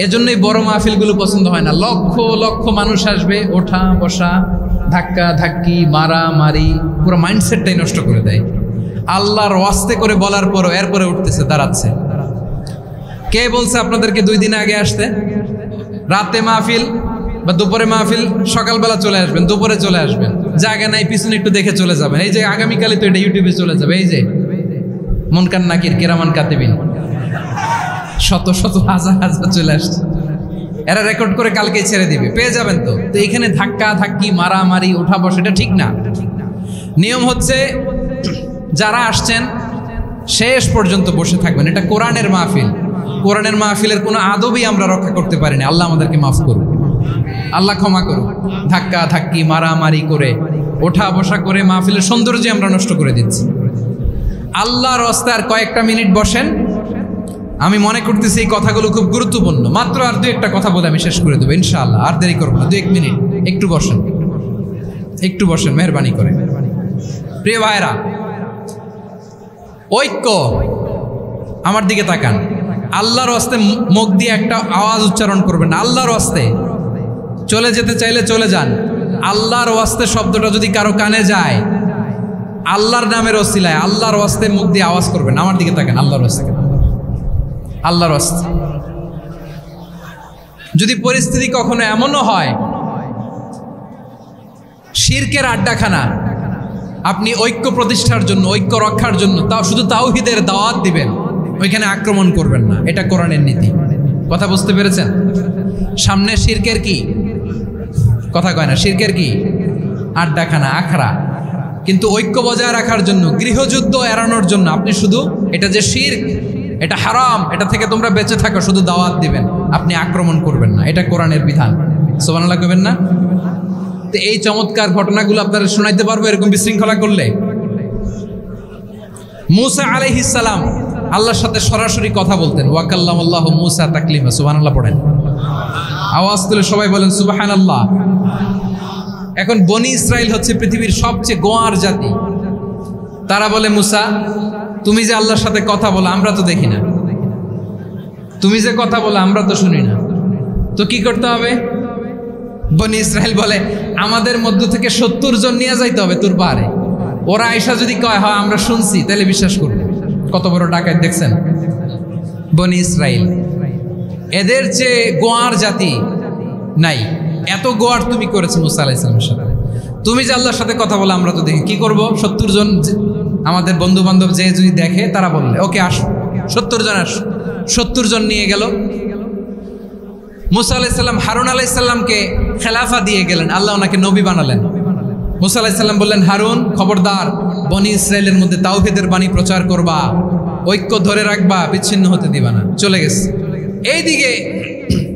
এজন্যই বড় মাহফিলগুলো পছন্দ হয় না। লক্ষ লক্ষ মানুষ আসবে, ওঠা বসা, ধাক্কা ধাক্কি, মারামারি, পুরো মাইন্ডসেটটাই নষ্ট করে দেয়। আল্লাহর ওয়াস্তে করে বলার পরও এরপরে উঠতেছে, দাঁড়াচ্ছে। কে বলছে আপনাদেরকে 2 দিন আগে আসতে? রাতে মাহফিল বা দুপুরে মাহফিল, সকালবেলা চলে আসবেন, দুপুরে চলে আসবেন, জায়গা নাই পিছনে একটু দেখে চলে যাবেন। এই যে আগামীকালে তো এটা ইউটিউবে চলে যাবে। এই যে মুনকার নাকির কিরামান কাতিবিন, শত শত হাজার হাজার চলে আসছে, এরা রেকর্ড করে কালকেই ছেড়ে দিবে, পেয়ে যাবেন। তো এইখানে ধাক্কা ধাক্কি, মারামারি, ওঠা বসা, এটা ঠিক না। নিয়ম হচ্ছে যারা আসছেন শেষ পর্যন্ত বসে থাকবেন। এটা কোরআনের মাহফিল। কোরআনের মাহফিলের কোনো আদবই আমরা রক্ষা করতে পারিনি। আল্লাহ আমাদেরকে মাফ করুন, আল্লাহ ক্ষমা করুন। ধাক্কা ধাক্কি, মারামারি করে, ওঠা বসা করে মাহফিলের সৌন্দর্য আমরা নষ্ট করে দিচ্ছি। আল্লাহর রাস্তায় আর কয়েকটা মিনিট বসেন। আমি মনে করতেছি এই কথাগুলো খুব গুরুত্বপূর্ণ। মাত্র আর 2-1টা কথা বলে আমি শেষ করে দেবো ইনশাআল্লাহ। আর দেরি করবো না, 2-1 মিনিট একটু বসেন, একটু বসেন মেহরবানি করে। প্রিয় ভাইরা, ঐক্য, আমার দিকে তাকান। আল্লাহর রাস্তায় মুখ দিয়ে একটা আওয়াজ উচ্চারণ করবেন না। আল্লাহর রাস্তায় চলে যেতে চাইলে চলে যান। আল্লাহর ওয়াস্তে শব্দটা যদি কারো কানে যায়, আল্লাহর নামের ওসিলায় আল্লাহর ওয়াস্তে মুখ দিয়ে আওয়াজ করবেন। আমার দিকে তাকান, আল্লাহর ওয়াস্তে, আল্লাহর ওয়াস্তে। যদি পরিস্থিতি কখনো এমনও হয় শিরকের আড্ডাখানা, আপনি ঐক্য প্রতিষ্ঠার জন্য, ঐক্য রক্ষার জন্য তাও শুধু তাওহীদের দাওয়াত দিবেন, ওইখানে আক্রমণ করবেন না। এটা কোরআনের নীতি। কথা বুঝতে পেরেছেন? সামনে শিরকের কি কথা কয় না, শিরকের কি আড্ডাখানা, আখড়া। কিন্তু ঐক্য বজায় রাখার জন্য, গৃহযুদ্ধ এড়ানোর জন্য আপনি শুধু এটা যে শিরক, এটা হারাম, এটা থেকে তোমরা বেঁচে থাকো, শুধু দাওয়াত দিবেন, আপনি আক্রমণ করবেন না। এটা কোরআনের বিধান। সুবহানাল্লাহ কইবেন না? তো এই চমৎকার ঘটনাগুলো আপনারা শোনাইতে পারবো এরকম বিশৃঙ্খলা করলে। মূসা আলাইহিস সালাম আল্লাহর সাথে সরাসরি কথা বলতেন। ওয়াকাল্লামাল্লাহু মূসা তাকলিমা। সুবহানাল্লাহ পড়েন, আওয়াজ তুলে সবাই বলেন সুবহানাল্লাহ। এখন বনি ইসরাইল হচ্ছে পৃথিবীর সবচেয়ে গোয়ার জাতি। তারা বলে, মূসা তুমি যে আল্লাহর সাথে কথা বলো আমরা তো দেখি না, তুমি যে কথা বলো আমরা তো শুনি না, তো কি করতে হবে? বনি ইসরাইল বলে, আমাদের মধ্য থেকে 70 জন নিয়ে যাইতে হবে তোর পাহাড়ে। ওরা আয়সা যদি কয় হয় আমরা শুনছি, তাহলে বিশ্বাস করবে। কত বড় ডাকাত দেখছেন বনি ইসরাইল। এদের যে গোয়ার জাতি নাই, এত গোয়ার তুমি করেছো মূসা আলাইহিস সালামের সাথে। তুমি যে আল্লাহর সাথে কথা বলে আমরা তো দেখি, কি করব? 70 জন আমাদের বন্ধু বান্ধব যে যদি দেখে, তারা বললে ওকে আসো, 70 জন আসো। 70 জন নিয়ে গেল। মূসা আলাইহিস সালাম হারুন আলাইহিস সালামকে খেলাফা দিয়ে গেলেন, আল্লাহ ওনাকে নবী বানালেন। মূসা আলাইহিস সালাম বললেন, হারুন খবরদার, বনি ইসরাইলের মধ্যে তাওহীদের বাণী প্রচার করবা, ঐক্য ধরে রাখবা, বিচ্ছিন্ন হতে দিবা না। চলে গেছে। এইদিকে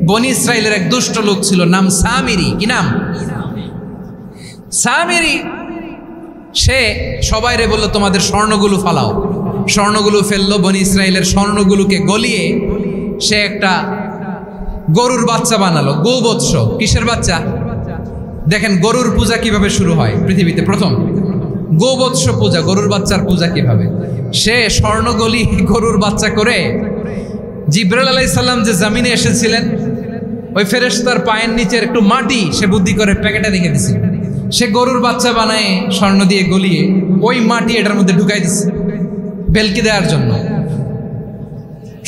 বনি ইসরাইলের এক দুষ্ট লোক ছিল, নাম সামিরি। কি নাম? সামিরি। সে সবাইরে বলল, তোমাদের স্বর্ণগুলো ফালাও। স্বর্ণগুলো ফেললো। বনি ইসরাইলের স্বর্ণগুলোকে গলিয়ে সে একটা গরুর বাচ্চা বানালো। গোবৎস। কিসের বাচ্চা? দেখেন গরুর পূজা কিভাবে শুরু হয় পৃথিবীতে প্রথম। গোবৎস পূজা, গরুর বাচ্চার পূজা কিভাবে। সে স্বর্ণগলি গরুর বাচ্চা করে, জিবরাইল আলাইহিস সালাম যে জমিনে এসেছিলেন, ওই ফেরেশতার পায়ের নিচের একটু মাটি সে বুদ্ধি করে প্যাকেটে রেখে দিছে। সে গরুর বাচ্চা বানায় স্বর্ণ দিয়ে গলিয়ে ওই মাটি এটার মধ্যে ঢুকাই দিছে বেলকি দেওয়ার জন্য।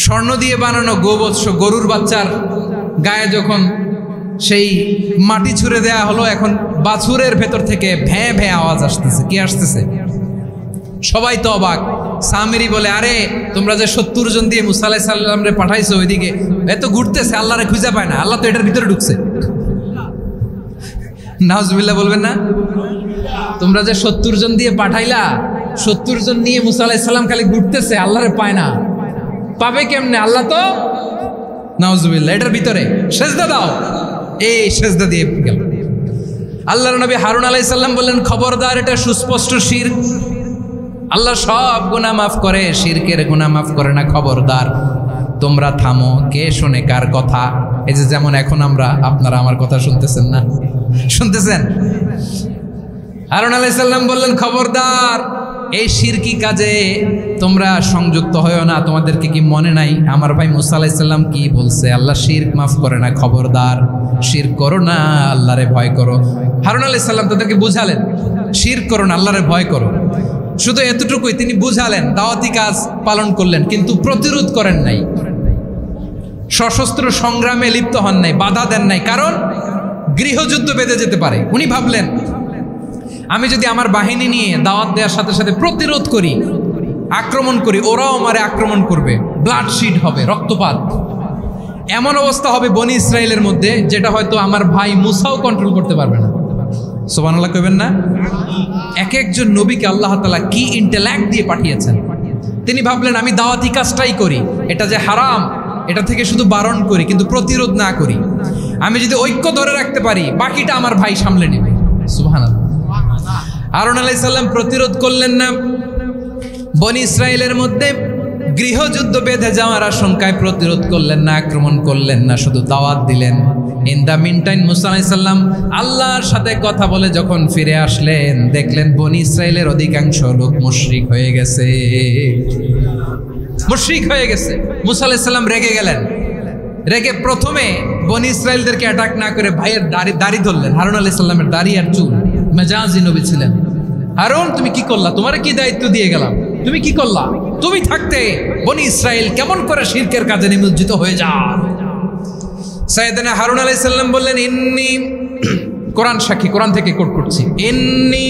স্বর্ণ দিয়ে বানানো গোবৎস গরুর বাচ্চার গায়ে যখন সেই মাটি ছুঁড়ে দেয়া হলো, এখন বাছুরের ভেতর থেকে ভ্যাঁ ভ্যাঁ আওয়াজ আসতেছে। কি আসতেছে? সবাই তো অবাক। সামিরি বলে, আরে তোমরা যে 70 জন দিয়ে মূসা আলাইহিস সালামরে পাঠাইছো, ওইদিকে এত ঘুরতেছে, আল্লাহরে খুঁজে পায় না, আল্লাহ তো এটার ভিতরে ঢুকছে। নাউজুবিল্লাহ বলবেন না? তোমরা যে 70 জন দিয়ে পাঠাইলা, 70 জন নিয়ে মূসা আলাইহিস সালাম খালি ঘুরতেছে, আল্লাহরে পায় না। পাবে কেমনে? আল্লাহ তো, নাউজুবিল্লাহ, এটার ভিতরে সেজদা দাও। এই সেজদা দিয়ে গেল। আল্লাহর নবী হারুন আলাইহিস সালাম বললেন, খবরদার, এটা সুস্পষ্ট শিরক। আল্লাহ সব গুনাহ মাফ করে, শিরকের গুনাহ মাফ করে না। খবরদার, তোমরা থামো। কে শোনে কার কথা? এই যে যেমন এখন আপনারা আমার কথা শুনতেছেন না? শুনতেছেন? হারুন আলাইহিস সালাম বললেন, খবরদার, এই শিরকি কাজে তোমরা সংযুক্ত হয়েও না। তোমাদেরকে কি মনে নাই আমার ভাই মুসা আলাইহিস সালাম কি বলছে? আল্লাহ শিরক মাফ করে না, খবরদার শিরক করো না, আল্লাহরে ভয় করো। হারুন আলাইহিস সালাম তাদেরকে বুঝালেন শিরক করো না, আল্লাহরে ভয় করো। শুধু এতটুকুই তিনি বুঝালেন, দাওয়াতি কাজ পালন করলেন, কিন্তু প্রতিরোধ করেন নাই, সশস্ত্র সংগ্রামে লিপ্ত হন নাই, বাধা দেন নাই, কারণ গৃহযুদ্ধ বেঁধে যেতে পারে। উনি ভাবলেন আমি যদি আমার বাহিনী নিয়ে দাওয়াত দেওয়ার সাথে সাথে প্রতিরোধ করি, আক্রমণ করি, ওরাও আমারে আক্রমণ করবে, ব্লাডশিড হবে, রক্তপাত, এমন অবস্থা হবে বনি ইসরায়েলের মধ্যে যেটা হয়তো আমার ভাই মুসাও কন্ট্রোল করতে পারবে না। সুবহানাল্লাহ কইবেন না? এক একজন নবীকে আল্লাহ তাআলা কি ইন্টেলেক্ট দিয়ে পাঠিয়েছেন। তিনি ভাবলেন আমি দাওয়াতি কাজটাই করি, এটা যে হারাম এটা থেকে শুধু বারণ করি, কিন্তু প্রতিরোধ না করি। আমি যদি ঐক্য ধরে রাখতে পারি, বাকিটা আমার ভাই সামলে নেবে। সুবহানাল্লাহ। হারুন আলাইহিস সালাম প্রতিরোধ করলেন না, বনি ইসরায়েলের মধ্যে গৃহযুদ্ধ বেঁধে যাওয়ার আশঙ্কায় প্রতিরোধ করলেন না, আক্রমণ করলেন না, শুধু দাওয়াত দিলেন। ইন দ্য মিনটাইম মুসা আলাইহিস সালাম আল্লাহর সাথে কথা বলে যখন ফিরে আসলেন, দেখলেন বনি ইসরায়েলের অধিকাংশ লোক মুশরিক হয়ে গেছে, মুশরিক হয়ে গেছে। মুসা আলাইহিস সালাম রেগে গেলেন, রেগে প্রথমে বনি ইসরায়েলদেরকে অ্যাটাক না করে ভাইয়ের দাড়ি ধরলেন। হারুন আলাইহিস সালামের দাড়ি আর চুল, মেজাজি নবী ছিলেন। হারুন তুমি কি করলা? তোমারে কি দায়িত্ব দিয়ে গেলাম, তুমি কি করলা? তুমি থাকতে বনি ইসরায়েল কেমন করে শিরকের কাজে নিমজ্জিত হয়ে যায়? সাইয়েদনা হারুন আলাইহিস সালাম বললেন ইন্নী, কোরআন সাক্ষী, কোরআন থেকে কোট করছি, ইন্নী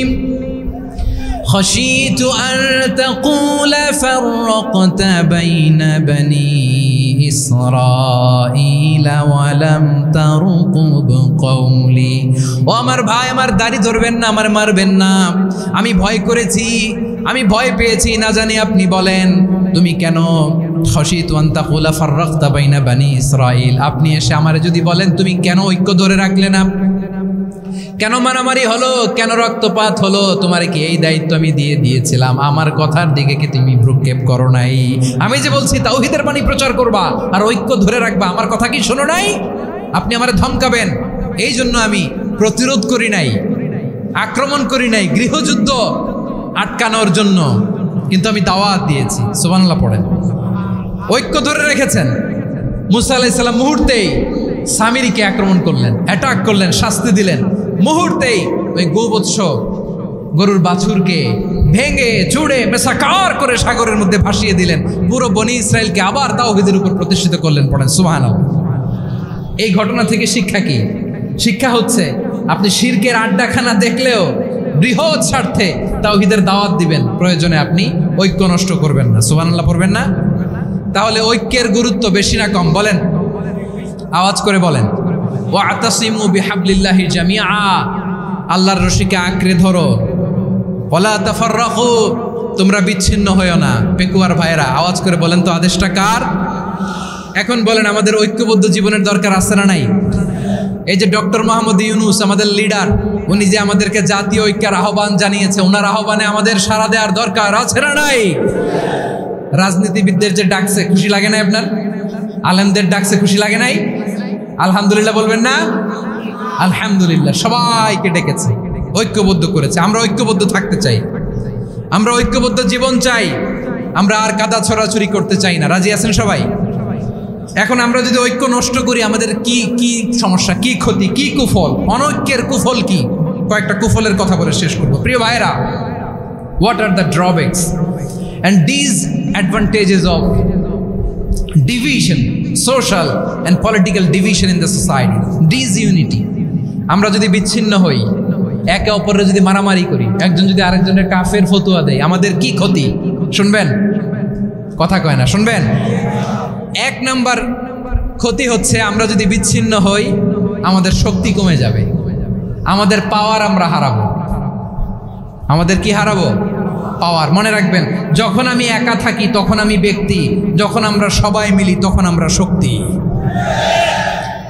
খাশিতু আন তাকুলা ফাররাকতা বাইনা বনি ইসরাঈলা ওয়া লাম তারকুব কওলি। ও আমার ভাই, আমার দাড়ি ধরবেন না, আমার মারবেন না। আমি ভয় করেছি, আমি ভয় পেয়েছি, না জানি আপনি বলেন তুমি কেন খাশিতু আন তাকুলা ফাররাকতা বাইনা বনি ইসরাঈল, আপনি এসে আমারে যদি বলেন তুমি কেন ঐক্য ধরে রাখলে না, কেন মারামারি হলো, কেন রক্তপাত হলো, তোমার কি এই দায়িত্ব আমি দিয়ে দিয়েছিলাম? আমার কথার দিকে কি তুমি ভ্রুক্ষেপ করো নাই? আমি যে বলছি তাওহীদের বাণী প্রচার করবা আর ঐক্য ধরে রাখবা, আমার কথা কি শোনো নাই? আপনি আমারে ধমকাবেন, এই জন্য আমি প্রতিরোধ করি নাই, আক্রমণ করি নাই, গৃহযুদ্ধ আটকানোর জন্য, কিন্তু আমি দাওয়াত দিয়েছি। সুবহানাল্লাহ পড়েন। ঐক্য ধরে রেখেছেন। মুসা আলাইহিস সালাম মুহূর্তেই সামিরীকে আক্রমণ করলেন, অ্যাটাক করলেন, শাস্তি দিলেন। মুহূর্তেই ওই গোবৎস গরুর বাছুরকে ভেঙে চুড়ে মেসাকার করে সাগরের মধ্যে ভাসিয়ে দিলেন। পুরো বনি ইসরায়েলকে আবার তাওহীদের উপর প্রতিষ্ঠিত করলেন। পড়েন সুবহানাল্লাহ। এই ঘটনা থেকে শিক্ষা কি? শিক্ষা হচ্ছে আপনি শিরকের আড্ডাখানা দেখলেও বৃহৎ স্বার্থে তাওহীদের দাওয়াত দিবেন, প্রয়োজনে আপনি ঐক্য নষ্ট করবেন না। সুবহানাল্লাহ পড়বেন না? তাহলে ঐক্যের গুরুত্ব বেশি না কম? বলেন, আওয়াজ করে বলেন। ওয়াতাসিমু বিহাবলিল্লাহি জামিআ, আল্লাহর রশিকে আঁকড়ে ধরো। ওয়ালা তাফাররাকু, তোমরা বিচ্ছিন্ন হয়ো না। পেকুয়ার ভাইরা আওয়াজ করে বলেন তো আদেশটা কার? এখন বলেন আমাদের ঐক্যবদ্ধ জীবনের দরকার আছে না নাই? এই যে ডক্টর মোহাম্মদ ইউনূস আমাদের লিডার, উনি যে আমাদেরকে জাতীয় ঐক্যের আহ্বান জানিয়েছে, ওনার আহ্বানে আমাদের সাড়া দেওয়ার দরকার আছে না নাই? রাজনীতিবিদদের যে ডাকছে, খুশি লাগে না আপনার? আলেমদের ডাকছে, খুশি লাগে নাই? আলহামদুলিল্লাহ বলবেন না? আলহামদুলিল্লাহ, সবাইকে ডেকেছে, ঐক্যবদ্ধ করেছে। আমরা ঐক্যবদ্ধ থাকতে চাই, আমরা ঐক্যবদ্ধ জীবন চাই, আমরা আর কাদা ছড়াছড়ি করতে চাই না। রাজি আছেন সবাই? এখন আমরা যদি ঐক্য নষ্ট করি, আমাদের কি কি সমস্যা, কি ক্ষতি, কি কুফল? অনৈক্যের কুফল কি? কয়েকটা কুফলের কথা বলে শেষ করবো। প্রিয় ভাইরা, what are the drawbacks and disadvantages of division, social and political division in the society? Disunity. আমরা যদি বিচ্ছিন্ন হই, একে অপরের যদি মারামারি করি, একজন যদি আরেকজনের কাফের ফতোয়া দেয়, আমাদের কি ক্ষতি? শুনবেন? কথা কয় না, শুনবেন? এক নাম্বার ক্ষতি হচ্ছে আমরা যদি বিচ্ছিন্ন হই, আমাদের শক্তি কমে যাবে, আমাদের পাওয়ার আমরা হারাবো। আমাদের কি হারাবো? পাওয়ার। মনে রাখবেন, যখন আমি একা থাকি তখন আমি ব্যক্তি, যখন আমরা সবাই মিলি তখন আমরা শক্তি।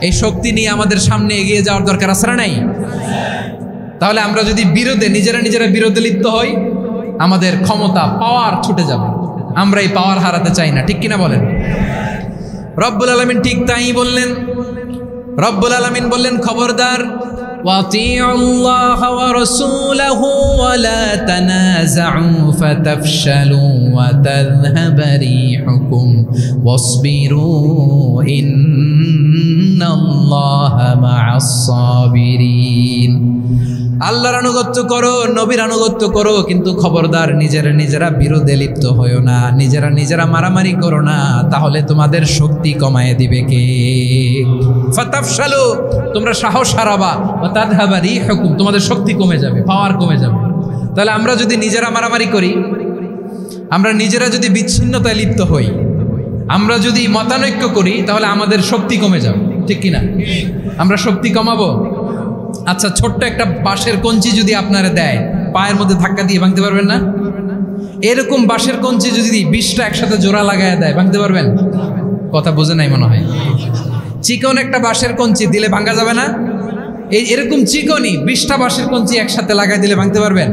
এই শক্তি নিয়ে আমাদের সামনে এগিয়ে যাওয়ার দরকার আছে না নাই? তাহলে আমরা যদি নিজেরা বিরোধে লিপ্ত হই, আমাদের ক্ষমতা, পাওয়ার ছুটে যাবে। আমরা এই পাওয়ার হারাতে চাই না, ঠিক কিনা বলেন? রব্বুল আলামিন ঠিক তাই বললেন। রব্বুল আলামিন বললেন, খবরদার وأطيعوا الله ورسوله ولا تنازعوا فتفشلوا وتذهب ريحكم واصبروا إن الله مع الصابرين আল্লাহর আনুগত্য করো, নবীর আনুগত্য করো, কিন্তু খবরদার নিজেরা বিরোধে লিপ্ত হয়ো না, নিজেরা মারামারি করো না, তাহলে তোমাদের শক্তি কমায় দিবে কে? ফাতাফশালু, তোমরা সাহস হারাবা, ওয়া তাযহাবা রিহুকুম, তোমাদের শক্তি কমে যাবে, পাওয়ার কমে যাবে। তাহলে আমরা যদি নিজেরা মারামারি করি, আমরা নিজেরা যদি বিচ্ছিন্নতায় লিপ্ত হই, আমরা যদি মতানৈক্য করি, তাহলে আমাদের শক্তি কমে যাবে, ঠিক কিনা? আমরা শক্তি কমাবো। আচ্ছা, ছোট্ট একটা বাঁশের কঞ্চি যদি আপনারা দেয়, পায়ের মধ্যে ধাক্কা দিয়ে ভাঙতে পারবেন না? এরকম বাঁশের কঞ্চি যদি 20টা একসাথে জোড়া লাগায় দেয়, ভাঙতে পারবেন? কথা বোঝে নাই মনে হয়। চিকন একটা বাঁশের কঞ্চি দিলে ভাঙা যাবে না? এরকম চিকনই 20টা বাঁশের কঞ্চি একসাথে লাগাই দিলে ভাঙতে পারবেন?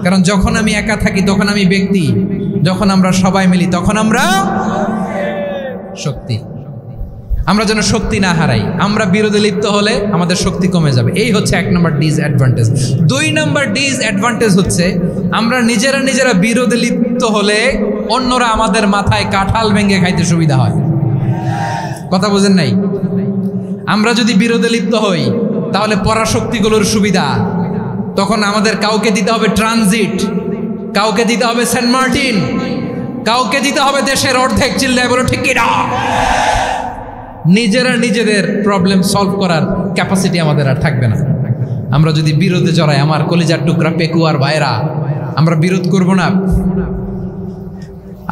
কারণ যখন আমি একা থাকি তখন আমি ব্যক্তি, যখন আমরা সবাই মিলি তখন আমরা শক্তি। আমরা যেন শক্তি না হারাই। আমরা বিরোধে লিপ্ত হলে আমাদের শক্তি কমে যাবে। এই হচ্ছে 1 নম্বর ডিসঅ্যাডভান্টেজ। 2 নম্বর ডিসঅ্যাডভান্টেজ হচ্ছে আমরা নিজেরা বিরোধে লিপ্ত হলে অন্যরা আমাদের মাথায় কাঁঠাল ভেঙে খাইতে সুবিধা হয়। কথা বোঝেন নাই? আমরা যদি বিরোধে লিপ্ত হই তাহলে পরাশক্তিগুলোর সুবিধা, তখন আমাদের কাউকে দিতে হবে ট্রানজিট, কাউকে দিতে হবে সেন্ট মার্টিন, কাউকে দিতে হবে দেশের অর্ধেক। চিল্লায় বলো ঠিক কিনা? নিজেদের প্রবলেম সলভ করার ক্যাপাসিটি আমাদের আর থাকবে না। আমরা যদি বিরোধে জড়াই, আমার কলিজার টুকরা পেকুয়ার ভাইরা, আমরা বিরোধ করব না,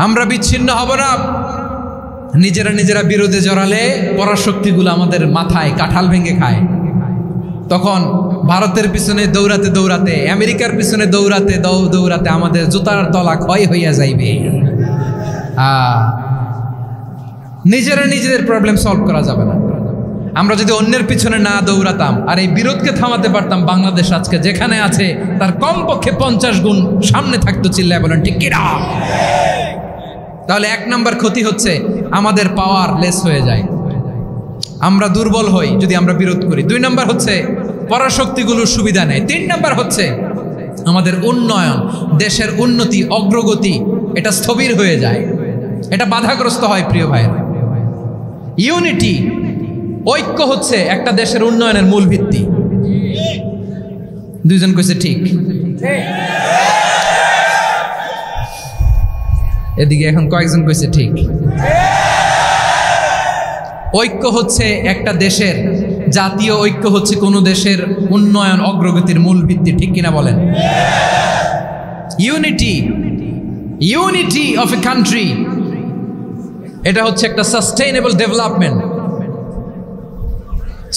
আমরা বিচ্ছিন্ন হব না। নিজেরা বিরোধে জড়ালে পরাশক্তিগুলো আমাদের মাথায় কাঁঠাল ভেঙে খায়। তখন ভারতের পিছনে দৌড়াতে, আমেরিকার পিছনে দৌড়াতে আমাদের জুতার তলা ক্ষয় হইয়া যাইবে। নিজেদের প্রবলেম সলভ করা যাবে না। আমরা যদি অন্যের পিছনে না দৌড়াতাম আর এই বিরোধকে থামাতে পারতাম, বাংলাদেশ আজকে যেখানে আছে তার কমপক্ষে 50 গুণ সামনে থাকতো। চিল্লায় বলেন ঠিক কিনা? তাহলে 1 নম্বর ক্ষতি হচ্ছে আমাদের পাওয়ার লেস হয়ে যায়, আমরা দুর্বল হই যদি আমরা বিরোধ করি। 2 নম্বর হচ্ছে পরাশক্তিগুলোর সুবিধা নেয়। 3 নম্বর হচ্ছে আমাদের উন্নয়ন, দেশের উন্নতি, অগ্রগতি, এটা স্থবির হয়ে যায়, এটা বাধাগ্রস্ত হয়। প্রিয় ভাইরা, ইউনিটি, ঐক্য হচ্ছে একটা দেশের উন্নয়নের মূল ভিত্তি। 2 জন কইছে ঠিক। এদিকে এখন কয়েকজন কইছে ঠিক। ঐক্য হচ্ছে একটা দেশের, জাতীয় ঐক্য হচ্ছে কোনো দেশের উন্নয়ন অগ্রগতির মূল ভিত্তি, ঠিক কিনা বলেন? ইউনিটি অফ এ কান্ট্রি, এটা হচ্ছে একটা সাস্টেইনেবল ডেভেলপমেন্ট,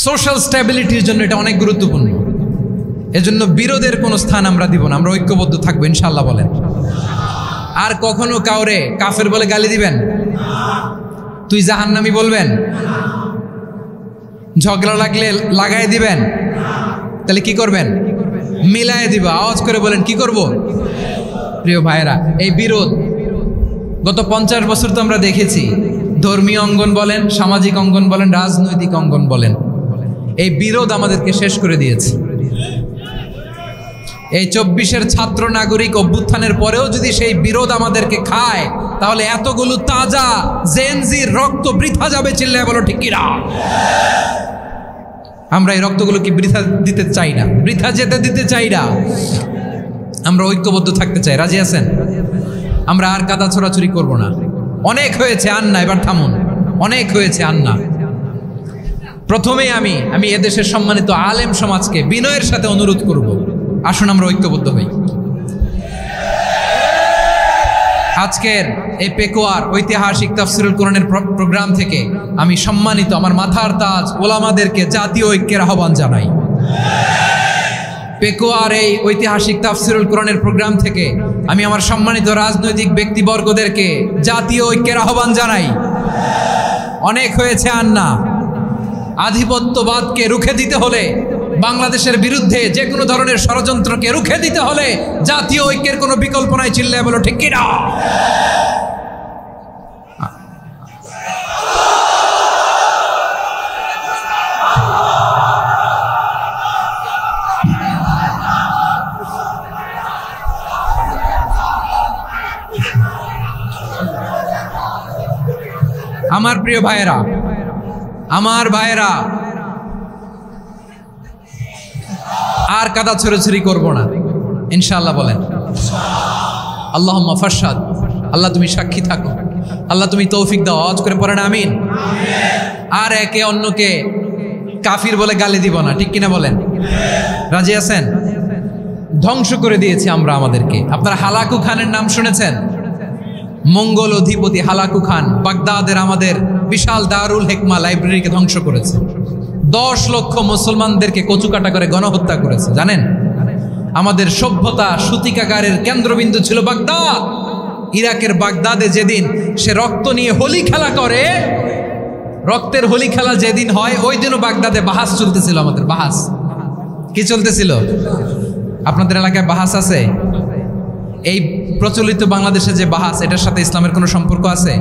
সোশ্যাল স্ট্যাবিলিটির জন্য এটা অনেক গুরুত্বপূর্ণ। এজন্য বিরোধের কোনো স্থান আমরা দিব না, আমরা ঐক্যবদ্ধ থাকবো ইনশাআল্লাহ বলেন। আর কখনো কাউরে কাফের বলে গালি দিবেন? তুই জাহান্নামী বলবেন? ঝগড়া লাগলে লাগাই দিবেন? তাহলে কি করবেন? মিলায় দিবা। আওয়াজ করে বলেন কি করব? প্রিয় ভাইরা, এই বিরোধ গত 50 বছর তো আমরা দেখেছি। ধর্মীয় অঙ্গন বলেন, সামাজিক অঙ্গন বলেন, রাজনৈতিক অঙ্গন বলেন, এই বিরোধ আমাদেরকে শেষ করে দিয়েছে। এই 24-এর ছাত্র নাগরিক অভ্যুত্থানের পরেও যদি সেই বিরোধ আমাদেরকে খায়, তাহলে এতগুলো তাজা জেনজির রক্ত বৃথা যাবে। চিল্লায় বলো ঠিক কিনা? আমরা এই রক্তগুলোকে বৃথা দিতে চাই না, বৃথা যেতে দিতে চাই না। আমরা ঐক্যবদ্ধ থাকতে চাই। রাজি আছেন? আমরা আর কাদা ছোড়াছুরি করবো না। অনেক হয়েছে, আন্না, এবার থামুন। অনেক হয়েছে, আন্না। প্রথমেই আমি এদেশের সম্মানিত আলেম সমাজকে বিনয়ের সাথে অনুরোধ করব, আসুন আমরা ঐক্যবদ্ধ হই। আজকের এই পেকুয়ার ঐতিহাসিক তাফসিরুল কোরআনের প্রোগ্রাম থেকে আমি সম্মানিত আমার মাথার তাজ ওলামাদেরকে জাতীয় ঐক্যের আহ্বান জানাই। পেকুয়ার এই ঐতিহাসিক তাফসিরুল কোরআনের প্রোগ্রাম থেকে আমি আমার সম্মানিত রাজনৈতিক ব্যক্তিবর্গদেরকে জাতীয় ঐক্যের আহ্বান জানাই। অনেক হয়েছে, আন্না। আধিপত্যবাদকে রুখে দিতে হলে, বাংলাদেশের বিরুদ্ধে যে কোনো ধরনের ষড়যন্ত্রকে রুখে দিতে হলে জাতীয় ঐক্যের কোনো বিকল্প নাই। চিল্লায় বলো ঠিক কিনা? আমার প্রিয় ভাইয়েরা, আমার ভাইয়েরা, আর কাদা ছড়াছড়ি করব না ইনশাআল্লাহ। বলেন আল্লাহুম্মা ফারশাদ। আল্লাহ তুমি সাক্ষী থাকো, আল্লাহ তুমি তৌফিক দাও। আওয়াজ করে পড়েন আমিন। আর একে অন্যকে কাফির বলে গালি দিব না, ঠিক কিনা বলেন? রাজি আছেন? ধ্বংস করে দিয়েছি আমরা আমাদেরকে। আপনারা হালাকু খানের নাম শুনেছেন? মঙ্গল অধিপতি হালাকু খান বাগদাদের আমাদের বিশাল দারুল হিকমা লাইব্রেরিকে ধ্বংস করেছে। 10 লক্ষ মুসলমানদেরকে কচুকাটা করে গণহত্যা করেছে। জানেন, আমাদের সভ্যতা সূতিকাগারের কেন্দ্রবিন্দু ছিল বাগদাদ। ইরাকের বাগদাদে যেদিন সে রক্ত নিয়ে হোলি খেলা করে, রক্তের হোলি খেলা যেদিন হয়, ওই দিনও বাগদাদে বাহাস চলতেছিল। আমাদের বাহাস কি চলতেছিল? আপনাদের এলাকায় বাহাস আছে? এই প্রচলিত বাংলাদেশে যে বাহাস, এটার সাথে ইসলামের কোনো সম্পর্ক আছে?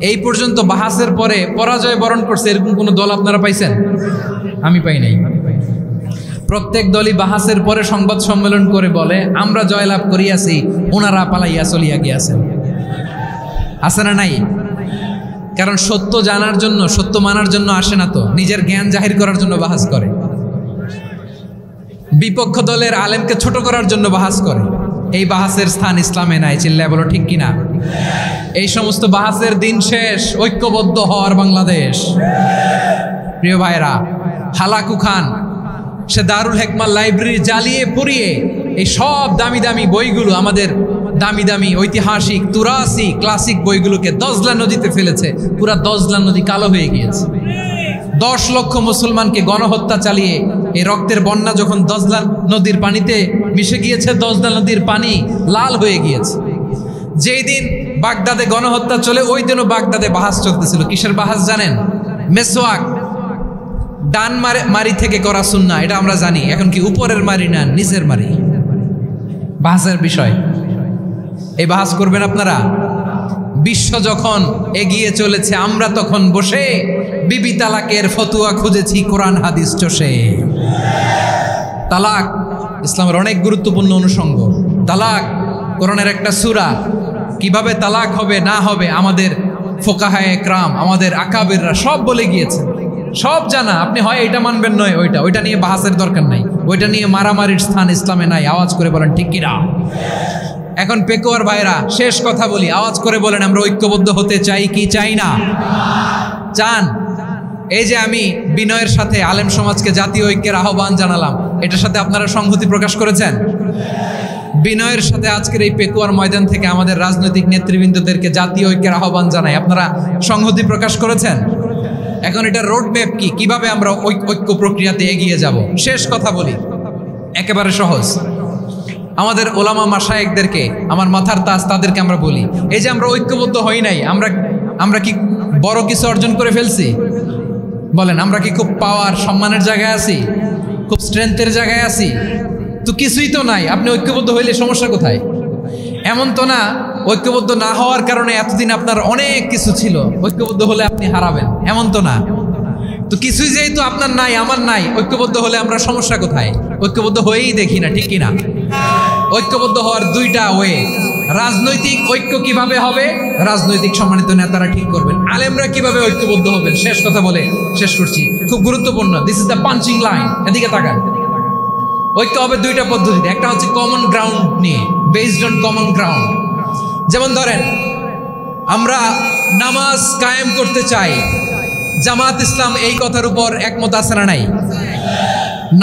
এই পর্যন্ত বাহাসের পরে পরাজয় বরণ করছে এরকম কোনো দল আপনারা পাইছেন? আমি পাই নাই। প্রত্যেক দলই বাহাসের পরে সংবাদ সম্মেলন করে বলে আমরা জয়লাভ করিয়াছি, ওনারা পালাইয়া চলিয়া গিয়াছেন। আছে না নাই? কারণ সত্য জানার জন্য, সত্য মানার জন্য আসে না তো, নিজের জ্ঞান জাহির করার জন্য বাহাস করে। বিপক্ষ দলের আলেমকে ছোট করার জন্য বাহাস করে। এই বাহাসের স্থান ইসলামে নাই। চিল্লায় বলো ঠিক কিনা? এই সমস্ত বাহাসের দিন শেষ। ঐক্যবদ্ধ হওয়ার বাংলাদেশ। প্রিয় ভাইরা, হালাকু খান সে দারুল হিকমা লাইব্রেরি জ্বালিয়ে পুড়িয়ে এই সব দামি দামি বইগুলো, আমাদের দামি দামি ঐতিহাসিক তুরাসি ক্লাসিক বইগুলোকে দজলা নদীতে ফেলেছে। পুরা দজলা নদী কালো হয়ে গিয়েছে। 10 লক্ষ মুসলমানকে গণহত্যা চালিয়ে এই রক্তের বন্যা যখন দজলা নদীর পানিতে মিশে গিয়েছে, দজলা নদীর পানি লাল হয়ে গিয়েছে। যেই দিন বাগদাদে গণহত্যা চলে, ওই দিনও বাগদাদে বাহাস চলতেছিল। কিসের বাহাস জানেন? মেসওয়াক, ডান মারি থেকে করা সুন্নাহ, এটা আমরা জানি। এখন কি উপরের মারি না নিচের মারি? বাহাসের বিষয়। এই বাহাস করবেন আপনারা? বিশ্ব যখন এগিয়ে চলেছে, আমরা তখন বসে বিবি তালাকের ফতুয়া খুঁজেছি কোরআন হাদিস চষে। তালাক ইসলামের অনেক গুরুত্বপূর্ণ অনুষঙ্গ। তালাক কোরআনের একটা সূরা। কিভাবে তালাক হবে না হবে আমাদের ফোকাহায়ে একরাম, আমাদের আকাবিররা সব বলে গিয়েছে, সব জানা। আপনি হয় এটা মানবেন, নয় ওইটা নিয়ে বাহাসের দরকার নাই। ওইটা নিয়ে মারামারির স্থান ইসলামে নাই। আওয়াজ করে বলেন ঠিক কিনা? এখন পেকুয়ার ভাইরা, শেষ কথা বলি, আওয়াজ করে বলেন আমরা ঐক্যবদ্ধ হতে চাই কি চাই না? চান? এই যে আমি বিনয়ের সাথে আলেম সমাজকে জাতীয় ঐক্যের আহ্বান জানালাম, এটার সাথে আপনারা সংহতি প্রকাশ করেছেন? বিনয়ের সাথে আজকের এই পেকুয়ার ময়দান থেকে আমাদের রাজনৈতিক নেতৃবৃন্দদেরকে জাতীয় ঐক্যের আহ্বান জানাই, আপনারা সংহতি প্রকাশ করেছেন? এখন এটা রোড ম্যাপ কি, কিভাবে আমরা ঐক্য প্রক্রিয়াতে এগিয়ে যাব? শেষ কথা বলি, একেবারে সহজ। আমাদের ওলামা মাশায়েখদেরকে, আমার মাথার তাজ, তাদেরকে আমরা বলি, এই যে আমরা ঐক্যবদ্ধ হই নাই, আমরা কি বড় কিছু অর্জন করে ফেলছি? বলেন, আমরা কি খুব পাওয়ার সম্মানের জায়গায় আছি? খুব স্ট্রেংথের জায়গায় আছি? তো কিছুই তো নাই। আপনি ঐক্যবদ্ধ হইলে সমস্যা কোথায়? এমন তো না ঐক্যবদ্ধ না হওয়ার কারণে এতদিন আপনার অনেক কিছু ছিল, ঐক্যবদ্ধ হলে আপনি হারাবেন, এমন তো না। তো কিছুই যেহেতু আপনার নাই, আমার নাই, ঐক্যবদ্ধ হলে আমরা সমস্যা কোথায়? ঐক্যবদ্ধ হয়েই দেখি না, ঠিক কিনা? ঐক্যবদ্ধ হওয়ার দুইটা ওয়ে। রাজনৈতিক ঐক্য কিভাবে হবে? রাজনৈতিক সম্মানিত নেতারা ঠিক করবেন। আলেমরা কিভাবে ঐক্যবদ্ধ হবেন? শেষ কথা বলে শেষ করছি, খুব গুরুত্বপূর্ণ। This is the punching line. এদিকে তাকান। ঐক্য হবে দুইটা পদ্ধতিতে। একটা হচ্ছে কমন গ্রাউন্ড নিয়ে, বেসড অন কমন গ্রাউন্ড। যেমন ধরেন, আমরা নামাজ কায়েম করতে চাই, জামাত ইসলাম এই কথার উপর একমত আছে না নাই?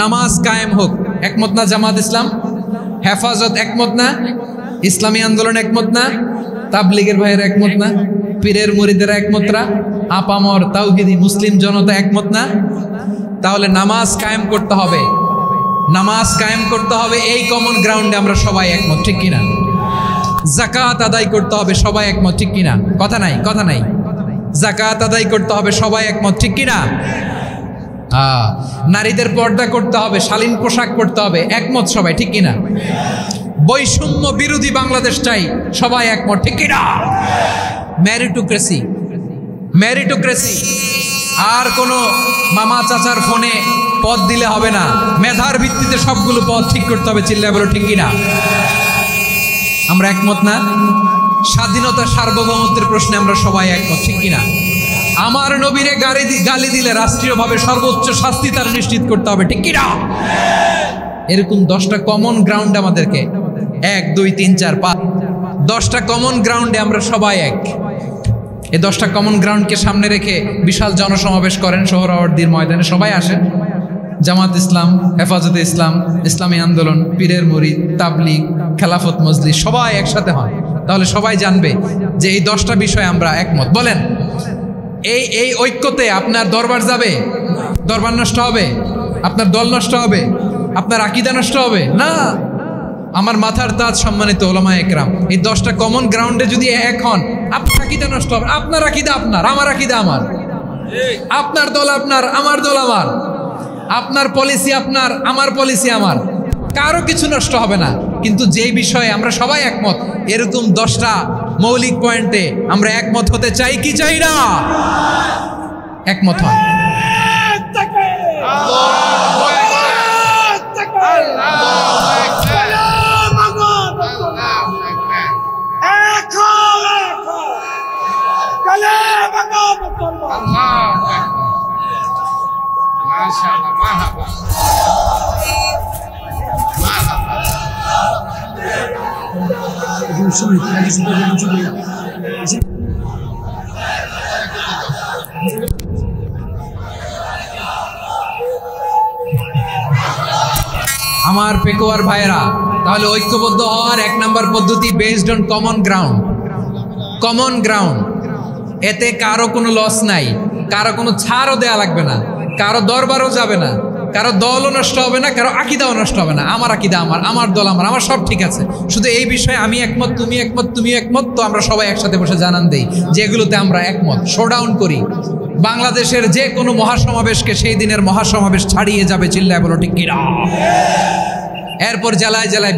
নামাজ কায়েম হোক, একমত না জামাত ইসলাম? হেফাজত একমত না? ইসলামী আন্দোলন একমত না? তাবলীগের ভাইয়ের একমত না? পীরের মুরিদেরা একমত না? আপামর তাওহীদি মুসলিম জনতা একমত না? তাহলে নামাজ কায়েম করতে হবে, নামাজ কায়েম করতে হবে এই কমন গ্রাউন্ডে আমরা সবাই একমত, ঠিক কিনা? যাকাত আদায় করতে হবে, সবাই একমত, ঠিক কিনা? কথা নাই, কথা নাই। যাকাত আদায় করতে হবে, সবাই একমত, ঠিক কিনা? নারীদের পর্দা করতে হবে, শালীন পোশাক পরতে হবে, একমত সবাই, ঠিক কিনা? বৈষম্য বিরোধী বাংলাদেশ চাই, সবাই একমত, ঠিক কিনা? Meritocracy, meritocracy. আর কোনো মামা চাচার ফোনে পদ দিলে হবে না, মেধার ভিত্তিতে সবগুলো পদ ঠিক করতে হবে। চিল্লায় বলো ঠিক কিনা? আমরা একমত না? স্বাধীনতা সার্বভৌমত্বের প্রশ্নে আমরা সবাই একমত, ঠিক কিনা? আমার নবীরে গালি দিলে রাষ্ট্রীয়ভাবে সর্বোচ্চ শাস্তি তার নিশ্চিত করতে হবে, ঠিক কিনা? এরকম 10টা কমন গ্রাউন্ড আমাদেরকে, 1 2 3 4 5 10টা কমন গ্রাউন্ডে আমরা সবাই এক। এই 10টা কমন গ্রাউন্ডকে সামনে রেখে বিশাল জনসমাবেশ করেন সোহরাওয়ার্দীর ময়দানে, সবাই আসেন। জামাত ইসলাম, হেফাজতে ইসলাম, ইসলামী আন্দোলন, পীরের মুরিদ, তাবলিগ, খেলাফত মজলিস সবাই একসাথে হন, তাহলে সবাই জানবে যে এই 10টা বিষয়ে আমরা একমত। বলেন, এই ঐক্যতে আপনার দরবার যাবে? দরবার নষ্ট হবে? আপনার দল নষ্ট হবে? আপনার আকীদা নষ্ট হবে? না। আমার মাথার তাজ সম্মানিত উলামায়ে কেরাম, এই 10টা কমন গ্রাউন্ডে যদি এক হন, আপনার আকীদা নষ্ট হবে? আপনার আকীদা আপনার, আমার আকীদা আমার, আপনার দল আপনার, আমার দল আমার, আপনার পলিসি আপনার, আমার পলিসি আমার, কারো কিছু নষ্ট হবে না। কিন্তু যেই বিষয়ে আমরা সবাই একমত, এরকম 10টা মৌলিক পয়েন্টে আমরা একমত হতে চাই কি চাই না? একমত হন। আমার পেকুয়ার ভাইয়েরা, তাহলে ঐক্যবদ্ধ হওয়ার 1 নম্বর পদ্ধতি based on common ground. Common ground, এতে কারো কোনো লস নাই, কারো কোনো ছাড়ও দেয়া লাগবে না, কারো দরবারও যাবে না, কারো দলও নষ্ট হবে না, কারো আকীদাও নষ্ট হবে না। আমার আকীদা আমার, আমার দল আমার, আমার সব ঠিক আছে। শুধু এই বিষয়ে আমি একমত, তুমি একমত, তুমি একমত, তো আমরা সবাই একসাথে বসে জানান দেই যে এগুলোতে আমরা একমত। শোডাউন করি। বাংলাদেশের যে কোনো মহাসমাবেশকে সেই দিনের মহাসমাবেশ ছাড়িয়ে যাবে, চিল্লায় বলো ঠিক কিনা? এরপর জেলায় জেলায়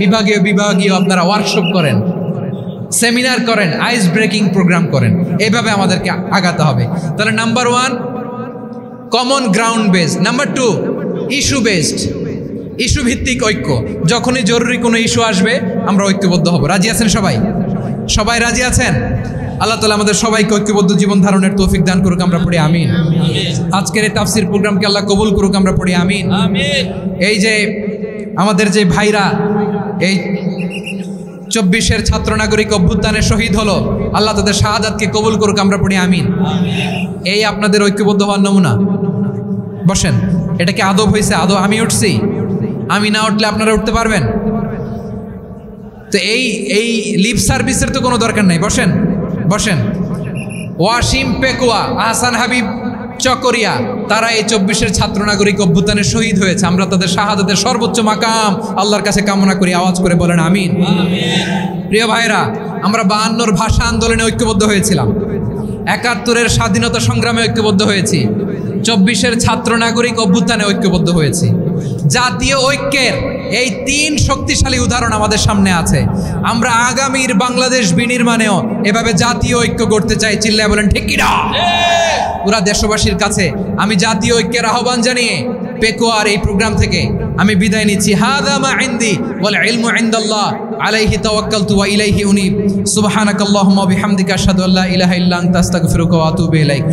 বিভাগীয় আপনারা ওয়ার্কশপ করেন, সেমিনার করেন, আইস ব্রেকিং প্রোগ্রাম করেন। এইভাবে আমাদেরকে আগাতে হবে। তাহলে number 1 common ground based. Number 2 issue based, issue ভিত্তিক ঐক্য। যখনই জরুরি কোনো ইস্যু আসবে আমরা ঐক্যবদ্ধ হব। রাজি আছেন সবাই? সবাই রাজি আছেন? আল্লাহ তাআলা আমাদের সবাইকে ঐক্যবদ্ধ জীবন ধারণের তৌফিক দান করুক, আমরা পড়ি আমিন। আজকের এই তাফসীর প্রোগ্রামকে আল্লাহ কবুল করুক, আমরা পড়ি আমিন। এই যে আমাদের যে ভাইরা এই 24-এর ছাত্র নাগরিক অভ্যুত্থানে শহীদ হলো, আল্লাহ তাদের শাহাদাতকে কবুল করুক, আমরা পড়ি আমিন। এই আপনাদের ঐক্যবদ্ধ হওয়ার নমুনা। বসেন, এটা কি আদব হয়েছে? আদব আমি উঠছি, আমি না উঠলে আপনারা উঠতে পারবেন? তো এই লিপ সার্ভিসের তো কোনো দরকার নাই। বসেন বসেন। ওয়াসিম পেকুয়া, আহসান হাবিব চকরিয়া, তারা এই 24-এর ছাত্র নাগরিক অভ্যুত্থানে শহীদ হয়েছে। আমরা তাদের শাহাদাতের সর্বোচ্চ মাকাম আল্লাহর কাছে কামনা করি। আওয়াজ করে বলেন আমিন। প্রিয় ভাইরা, আমরা 52-র ভাষা আন্দোলনে ঐক্যবদ্ধ হয়েছিলাম, 71-এর স্বাধীনতা সংগ্রামে ঐক্যবদ্ধ হয়েছি, 24-এর ছাত্র নাগরিক অভ্যুত্থানে ঐক্যবদ্ধ হয়েছি। জাতীয় ঐক্যের এই 3 শক্তিশালী উদাহরণ আমাদের সামনে আছে। আমরা আগামীর বাংলাদেশ বিনির্মাণেও এভাবে জাতীয় ঐক্য করতে চাই। চিল্লায় বলেন ঠিক কিনা? পুরা দেশবাসীর কাছে আমি জাতীয় ঐক্যের আহ্বান জানিয়ে পেকুয়ার এই প্রোগ্রাম থেকে আমি বিদায় নিচ্ছি। হাযা মা ইনদি ওয়াল ইলমু ইনদাল্লাহ আলাইহি তাওয়াক্কালতু ওয়া ইলাইহি উনীব। সুবহানাকাল্লাহুম্মা ওয়া বিহামদিকা আশহাদু আল্লা ইলাহা ইল্লা আনতা আস্তাগফিরুকা ওয়া আতুবু ইলাইক।